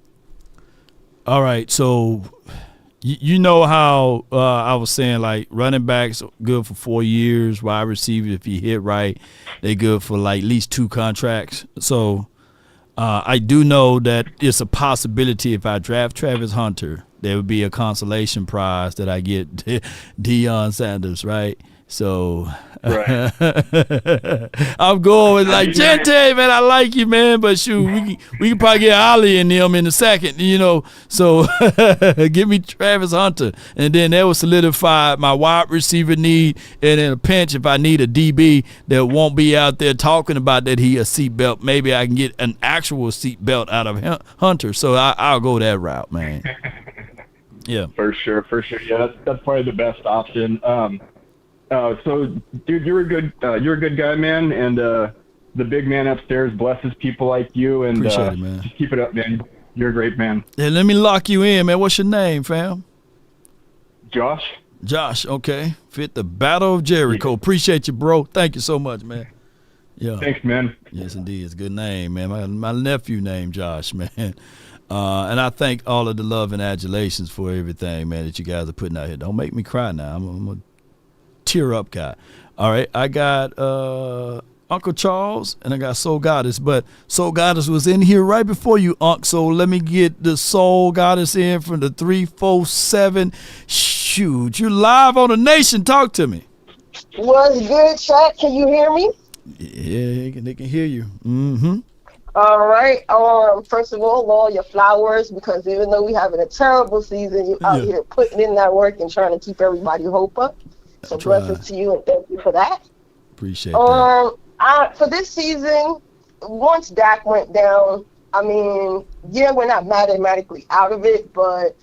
All right, so you know how I was saying, like, running backs good for 4 years, wide receivers, if you hit right, they good for like at least 2 contracts. So I do know that it's a possibility if I draft Travis Hunter, there would be a consolation prize that I get Deion Sanders, right? So Right. I'm going with like Gente, man. I like you, man, but shoot, we can probably get Ollie in them in a second, you know. So give me Travis Hunter, and then that will solidify my wide receiver need. And in a pinch, if I need a DB that won't be out there talking about that he a seatbelt, maybe I can get an actual seatbelt out of Hunter. So I'll go that route, man. Yeah, for sure. Yeah, that's probably the best option. So, dude, you're a good guy, man, and the big man upstairs blesses people like you, and appreciate it, man. Just keep it up, man. You're a great man. Yeah, let me lock you in, man. What's your name, fam? Josh. Josh, okay. Fit the Battle of Jericho. Appreciate you, bro. Thank you so much, man. Yeah. Thanks, man. Yes, indeed. It's a good name, man. My nephew named Josh, man. And I thank all of the love and adulations for everything, man, that you guys are putting out here. Don't make me cry now. I'm a tear up guy. All right, I got Uncle Charles and I got Soul Goddess, but Soul Goddess was in here right before you, Unc. So let me get the Soul Goddess in from the 347. Shoot, you live on the Nation. Talk to me. What's good, chat? Can you hear me? Yeah, they can hear you. Mm-hmm. All right. First of all your flowers, because even though we having a terrible season, you out here putting in that work and trying to keep everybody hope up. So blessings to you and thank you for that. Appreciate that. For this season, once Dak went down, I mean, yeah, we're not mathematically out of it, but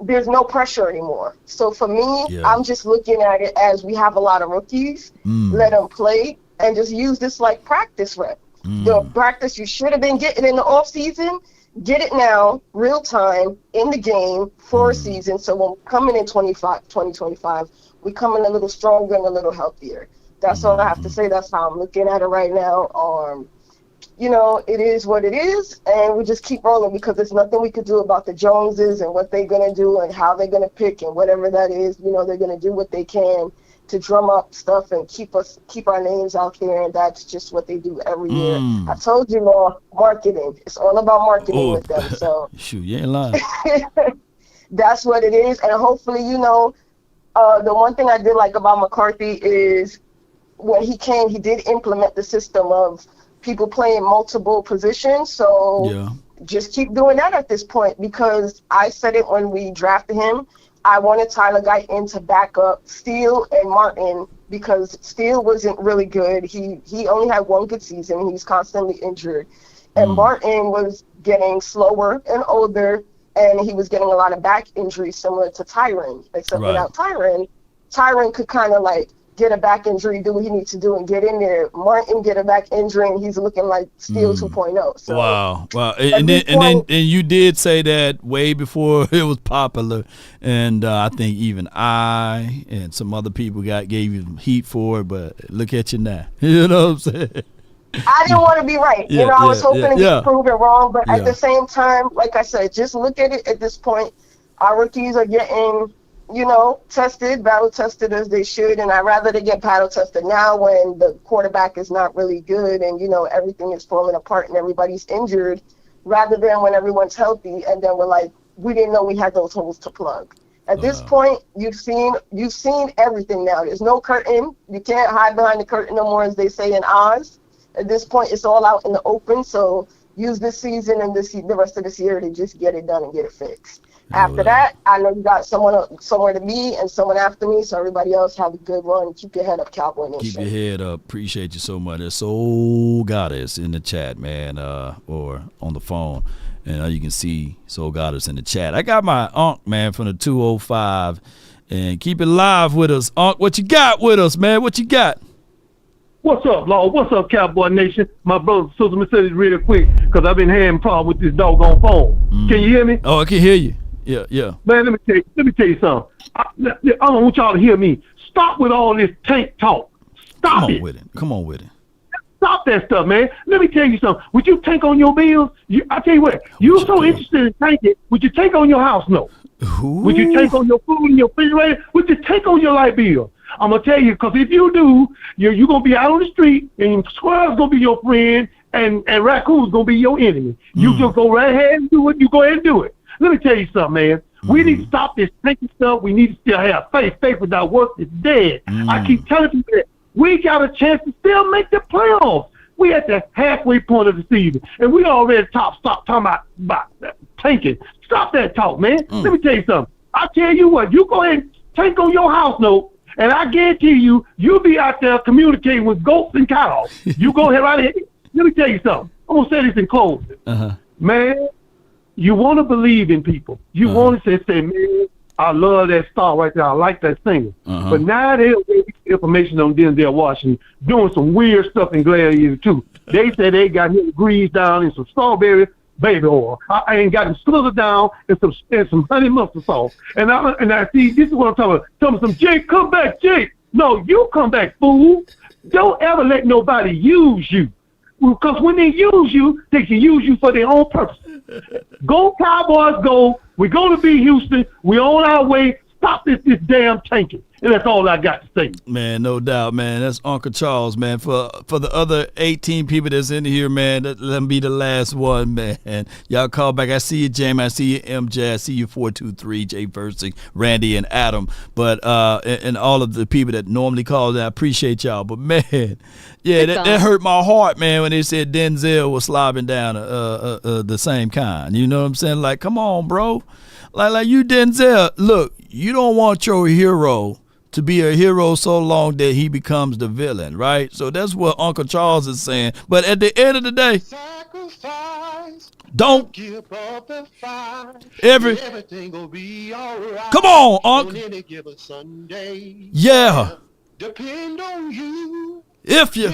there's no pressure anymore. So for me, I'm just looking at it as we have a lot of rookies. Let them play and just use this like practice rep. The practice you should have been getting in the off season, get it now, real time, in the game for a season. So when we're coming in 2025, we come in a little stronger and a little healthier. That's all I have to say. That's how I'm looking at it right now. You know, it is what it is, and we just keep rolling because there's nothing we could do about the Joneses and what they're going to do and how they're going to pick and whatever that is. You know, they're going to do what they can to drum up stuff and keep our names out there, and that's just what they do every year. I told you, Law, marketing. It's all about marketing with them. So shoot, you ain't lying. That's what it is, and hopefully, you know, the one thing I did like about McCarthy is when he came, he did implement the system of people playing multiple positions. So just keep doing that at this point, because I said it when we drafted him. I wanted Tyler Guyton to back up Steele and Martin because Steele wasn't really good. He only had one good season. He was constantly injured. And Martin was getting slower and older, and he was getting a lot of back injuries similar to Tyron. Except without Tyron could kind of like get a back injury, do what he needs to do, and get in there. Martin get a back injury, and he's looking like Steele 2.0. So wow. And then you did say that way before it was popular, and I think even I and some other people gave you heat for it. But look at you now. You know what I'm saying? I didn't want to be right. I was hoping to get proven wrong, but at the same time, like I said, just look at it at this point. Our rookies are getting, battle tested as they should, and I'd rather they get battle tested now when the quarterback is not really good and, everything is falling apart and everybody's injured, rather than when everyone's healthy and then we're like, we didn't know we had those holes to plug. At this point, you've seen everything now. There's no curtain. You can't hide behind the curtain no more, as they say in Oz. At this point, it's all out in the open, so use this season and the rest of this year to just get it done and get it fixed. After that, I know you got someone somewhere to be and someone after me, so everybody else have a good run. Keep your head up, Cowboy Nation. Keep your head up. Appreciate you so much. There's Soul Goddess in the chat, man, or on the phone. And you can see Soul Goddess in the chat. I got my Unc, man, from the 205. And keep it live with us. Unc, what you got with us, man? What you got? What's up, Lord? What's up, Cowboy Nation? My brother, Susan, me say this real quick, because I've been having problems with this doggone phone. Can you hear me? Oh, I can hear you. Yeah. Man, let me tell you something. I don't want y'all to hear me. Stop with all this tank talk. Stop it. Come on with it. Stop that stuff, man. Let me tell you something. Would you tank on your bills? I tell you what, you're so interested in tanking. Would you tank on your house note? Would you tank on your food and your refrigerator? Would you tank on your light bill? I'm gonna tell you, because if you do, you're gonna be out on the street, and squirrel's gonna be your friend, and raccoon's gonna be your enemy. You just go right ahead and do it. You go ahead and do it. Let me tell you something, man. We need to stop this tanking stuff. We need to still have faith. Faith without work is dead. I keep telling people that we got a chance to still make the playoffs. We at the halfway point of the season, and we already stop talking about tanking. Stop that talk, man. Let me tell you something. I tell you what, you go ahead and tank on your house note, and I guarantee you'll be out there communicating with goats and cows. You go ahead right ahead. Let me tell you something. I'm going to say this in closing. Man, you want to believe in people. You want to say, man, I love that star right there. I like that singer. But now they'll give information on Denzel Washington doing some weird stuff in Gladiator too. They say they got him greased down in some strawberry baby oil. I ain't got him slithered down in some honey mustard sauce. And I see, this is what I'm talking about. Tell me some, Jake, come back, Jake. No, you come back, fool. Don't ever let nobody use you. Because when they use you, they can use you for their own purpose. Go Cowboys, go. We're going to beat Houston. We're on our way. Stop this damn tanking. And that's all I got to say. Man, no doubt, man. That's Uncle Charles, man. For the other 18 people that's in here, man, let them be the last one, man. Y'all call back. I see you, Jamie. I see you, MJ. I see you, 423, Jay Versing, Randy, and Adam. But and all of the people that normally call, I appreciate y'all. But, man, yeah, that hurt my heart, man, when they said Denzel was slobbing down the same kind. You know what I'm saying? Like, come on, bro. Like you, Denzel, look, you don't want your hero to be a hero so long that he becomes the villain, right? So that's what Uncle Charles is saying. But at the end of the day, don't give up the fight. Everything will be all right. Come on, Uncle. On any given Sunday. Yeah. Depend on you. If you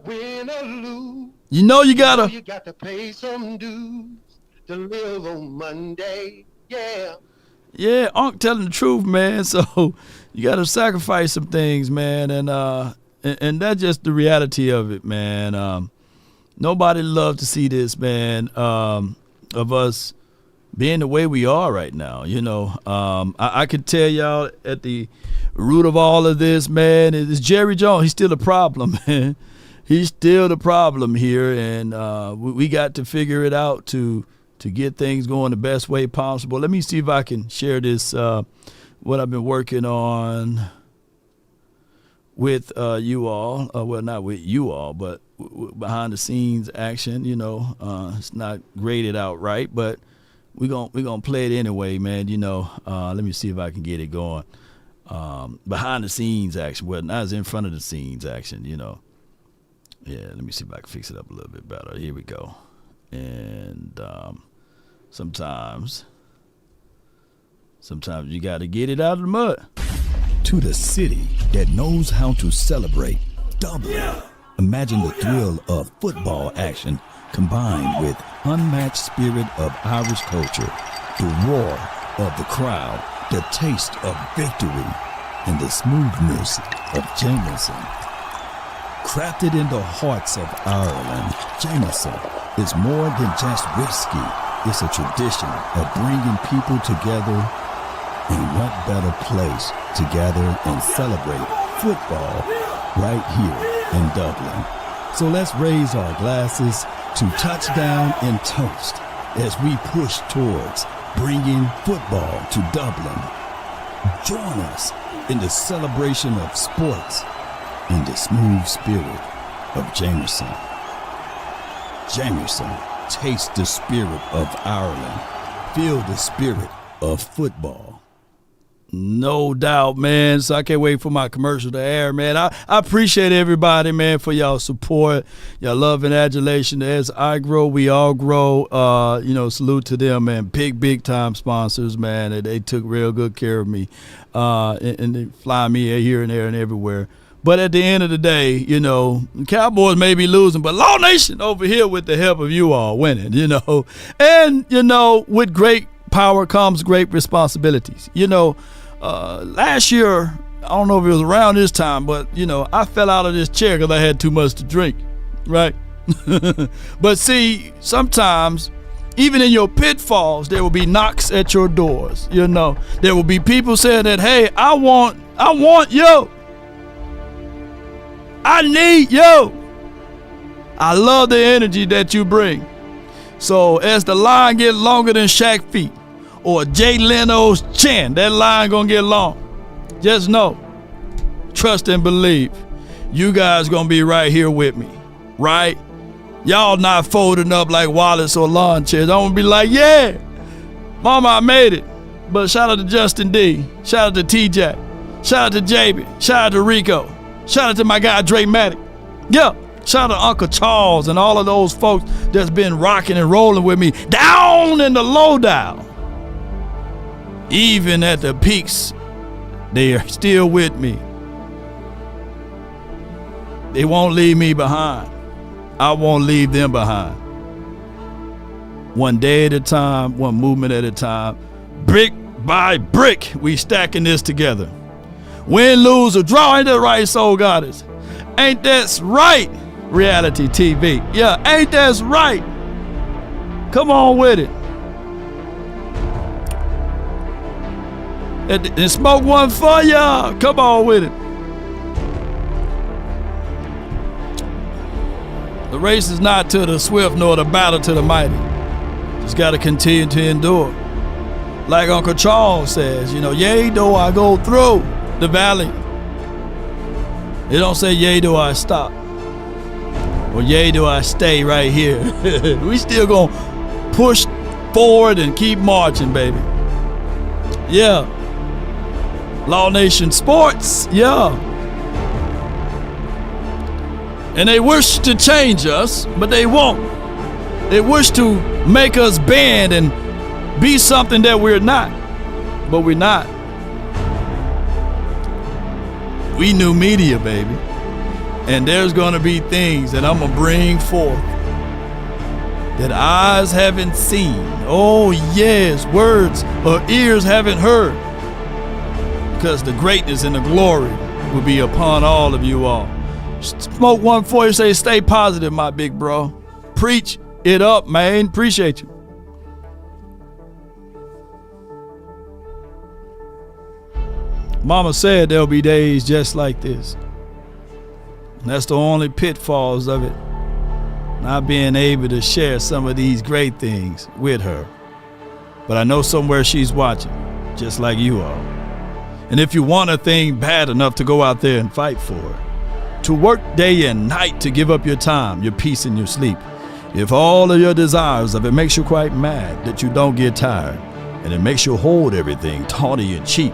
win or lose, you know you got to pay some dues to live on Monday. Yeah, Unc telling the truth, man. So you got to sacrifice some things, man, and that's just the reality of it, man. Nobody loves to see this, man, of us being the way we are right now. You know, I could tell y'all at the root of all of this, man, is Jerry Jones. He's still a problem, man. He's still the problem here, and we got to figure it out to get things going the best way possible. Let me see if I can share this, what I've been working on with you all. Well, not with you all, but behind the scenes action. You know, it's not graded out right, but we're gonna play it anyway, man. You know, let me see if I can get it going. Behind the scenes action. Well, not as in front of the scenes action, you know. Yeah, let me see if I can fix it up a little bit better. Here we go. And sometimes you got to get it out of the mud. To the city that knows how to celebrate Dublin. Imagine the thrill of football action combined with unmatched spirit of Irish culture, the roar of the crowd, the taste of victory, and the smoothness of Jameson. Crafted in the hearts of Ireland, Jameson is more than just whiskey. It's a tradition of bringing people together, and what better place to gather and celebrate football right here in Dublin. So let's raise our glasses to touchdown and toast as we push towards bringing football to Dublin. Join us in the celebration of sports in the smooth spirit of Jameson. Jameson, taste the spirit of Ireland. Feel the spirit of football. No doubt, man. So I can't wait for my commercial to air, man. I appreciate everybody, man, for y'all support, y'all love and adulation. As I grow, we all grow. You know, salute to them, man. Big time sponsors, man. They took real good care of me, and they fly me here and there and everywhere. But at the end of the day, you know, the Cowboys may be losing, but Law Nation over here with the help of you all winning, you know. And, you know, with great power comes great responsibilities. You know, last year, I don't know if it was around this time, but, you know, I fell out of this chair because I had too much to drink. right? But see, sometimes, even in your pitfalls, there will be knocks at your doors. You know, there will be people saying that, hey, I want you. I need you. I love the energy that you bring. So as the line get longer than Shaq feet or Jay Leno's chin, that line gonna get long. Just know, trust and believe, you guys gonna be right here with me, right? Y'all not folding up like wallets or lawn chairs. I'm gonna be like, yeah, mama, I made it. But shout out to Justin D, shout out to TJ, shout out to JB, shout out to Rico, shout out to my guy Dre Matic. Yeah, shout out to Uncle Charles and all of those folks that's been rocking and rolling with me down in the lowdown. Even at the peaks, they are still with me. They won't leave me behind. I won't leave them behind. One day at a time, one movement at a time, brick by brick, we stacking this together. Win, lose, or draw, ain't that right, Soul Goddess? Ain't that right, Reality TV? Yeah, ain't that right? Come on with it. And smoke one for ya. Come on with it. The race is not to the swift nor the battle to the mighty. Just got to continue to endure. Like Uncle Charles says, you know, yea, though I go through the valley. It don't say, yea, do I stop. Or yea, do I stay right here. We still going to push forward and keep marching, baby. Yeah. Law Nation Sports, yeah. And they wish to change us, but they won't. They wish to make us bend and be something that we're not, but we're not. We new media, baby. And there's gonna be things that I'm gonna bring forth that eyes haven't seen. Oh yes, words or ears haven't heard. Because the greatness and the glory will be upon all of you all. Smoke one for you, say stay positive, my big bro. Preach it up, man. Appreciate you. Mama said there'll be days just like this. And that's the only pitfalls of it. Not being able to share some of these great things with her. But I know somewhere she's watching, just like you are. And if you want a thing bad enough to go out there and fight for it, to work day and night to give up your time, your peace, and your sleep, if all of your desires of it makes you quite mad that you don't get tired, and it makes you hold everything tawny and cheap,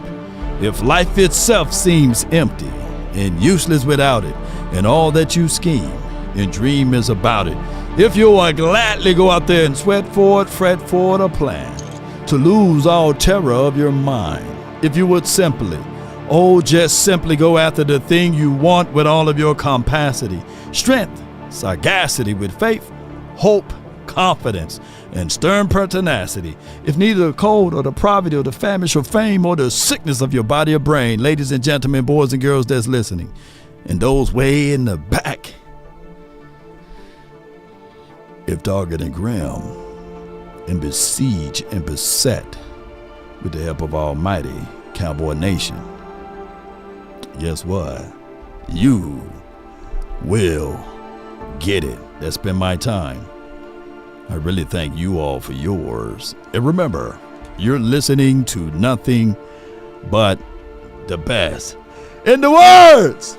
if life itself seems empty and useless without it, and all that you scheme and dream is about it, if you will gladly go out there and sweat for it, fret for it, or plan to lose all terror of your mind, if you would simply, just simply go after the thing you want with all of your capacity, strength, sagacity, with faith, hope, confidence, and stern pertinacity. If neither the cold or the poverty or the famish or fame or the sickness of your body or brain, ladies and gentlemen, boys and girls that's listening, and those way in the back, if dogged and grim, and besieged and beset with the help of Almighty Cowboy Nation, guess what? You will get it. That's been my time. I really thank you all for yours. And remember, you're listening to nothing but the best in the words.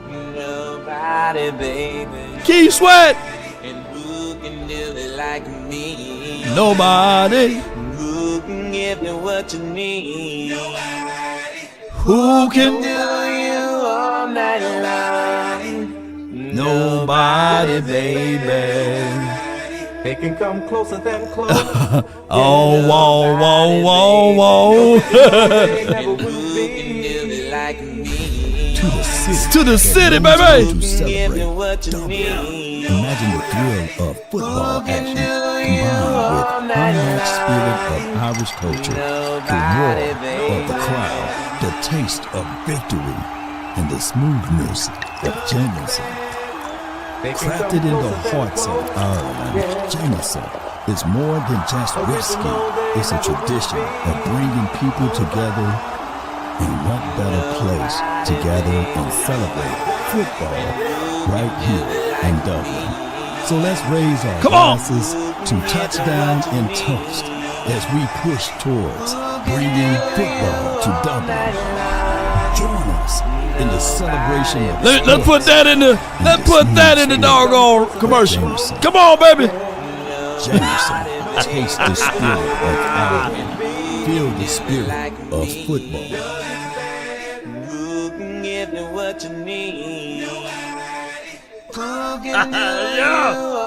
Nobody, baby. Keith Sweat. And who can do it like me? Nobody. Who can give you what you need? Who can do you all night long? Nobody, baby. They can come closer than close. Oh, whoa, whoa, whoa, whoa. To the city, baby. To celebrate double. Imagine the thrill of football action combined with unmatched spirit of Irish culture, the roar of the crowd, the taste of victory, and the smoothness of Jameson. Crafted in the hearts of Ireland, Jameson is more than just whiskey. It's a tradition of bringing people together in what better place to gather and celebrate football right here in Dublin. So let's raise our glasses to touchdown and toast as we push towards bringing football to Dublin. Join us in the celebration of let's put that in the doggone commercial. Jameson. Come on, baby. Jameson, taste the spirit of Ireland. Feel the spirit of football.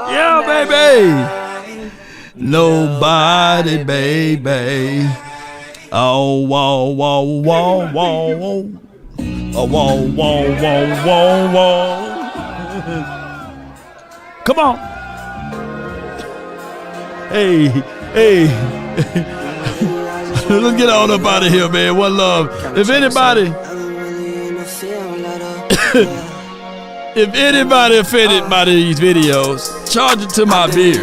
Yeah, baby. Nobody, baby. Oh, whoa, whoa, whoa, whoa. Oh, whoa, whoa, whoa, whoa, whoa. Come on. Hey. Let's get on up out of here, man. One love. If anybody offended by these videos, charge it to my beard.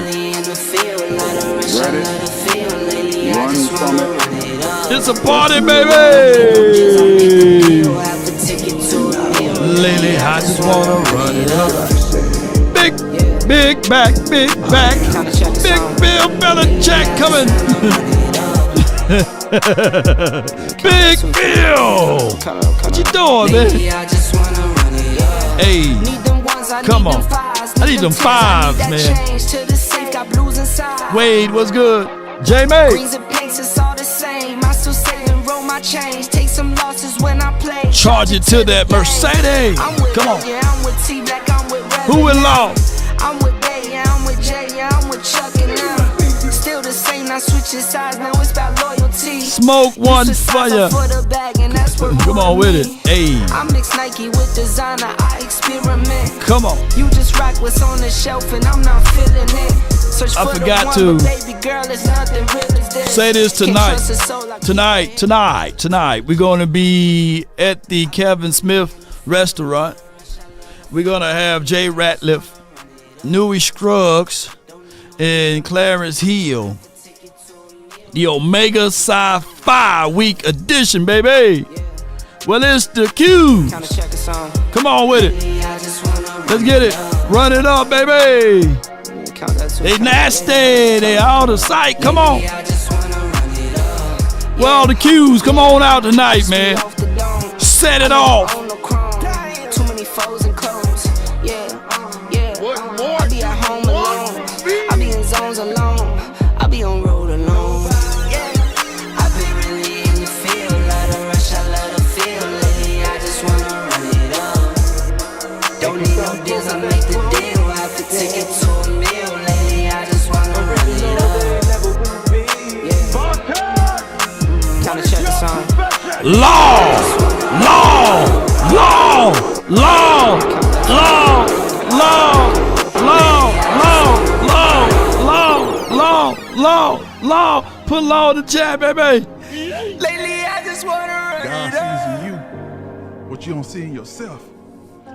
Run from it. It's a party, baby. Lately, I just wanna run it up. Big back. Big Bill Belichick coming. Big Bill. What you doing, man? Hey, come on. I need them fives, man. Wade, what's good? J-May. Charge it to that Mercedes. Come on. Who in law? I'm with Bay, yeah, I'm with Jay, yeah, I'm with Chuck, and now still the same, not switching sides, now it's about loyalty. Smoke one fire. Come on with it. Hey. I mix Nike with designer, I experiment. Come on. You just rock what's on the shelf, and I'm not feeling it. I forgot to say this tonight. We're going to be at the Kevin Smith restaurant. We're going to have Jay Ratliff, Newey Scruggs, and Clarence Hill. The Omega Sci-Fi Week edition, baby. Well, it's the Q's. Come on with it. Let's get it. Run it up, baby. They nasty. They out of sight. Come on. Well, the Q's, come on out tonight, man. Set it off. Too many foes and clothes. I be at home alone. I be in zones alone. I be on road alone. I be really in the field. Let her rush, I let her feel lately. I just wanna run it up. Don't need no deals, I make the deal. I have to take it to a meal lately. I just wanna run it up. Kinda check the song. Law. Put law in the chat, baby. Lately, I just wanna run God it up. sees in you what you don't see in yourself.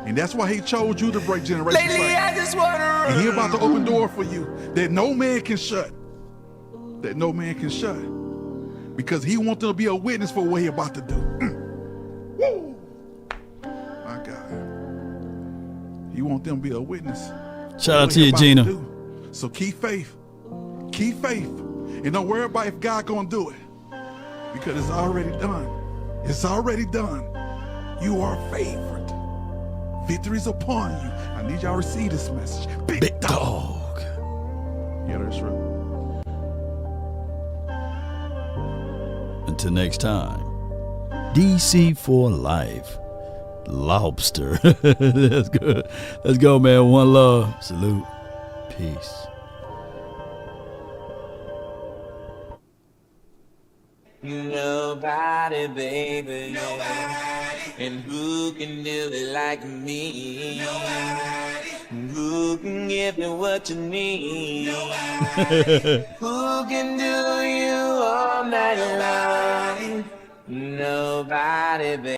And that's why he chose you to break generational Lately, cycles. I just wanna run And he about to open door for you that no man can shut. That no man can shut. Because he wants to be a witness for what he about to do. Woo! My God. He wants them to be a witness. Shout out to you, Gina. So keep faith. Keep faith. And don't worry about if God gonna do it. Because it's already done. It's already done. You are favored. Victory's upon you. I need y'all to receive this message. Big dog. Yeah, that's right. Until next time, DC for life. Lobster. That's good. Let's go, man. One love. Salute. Peace. Nobody, baby. And who can do it like me? Who can give you what you need? Who can do you all night long? Nobody, baby.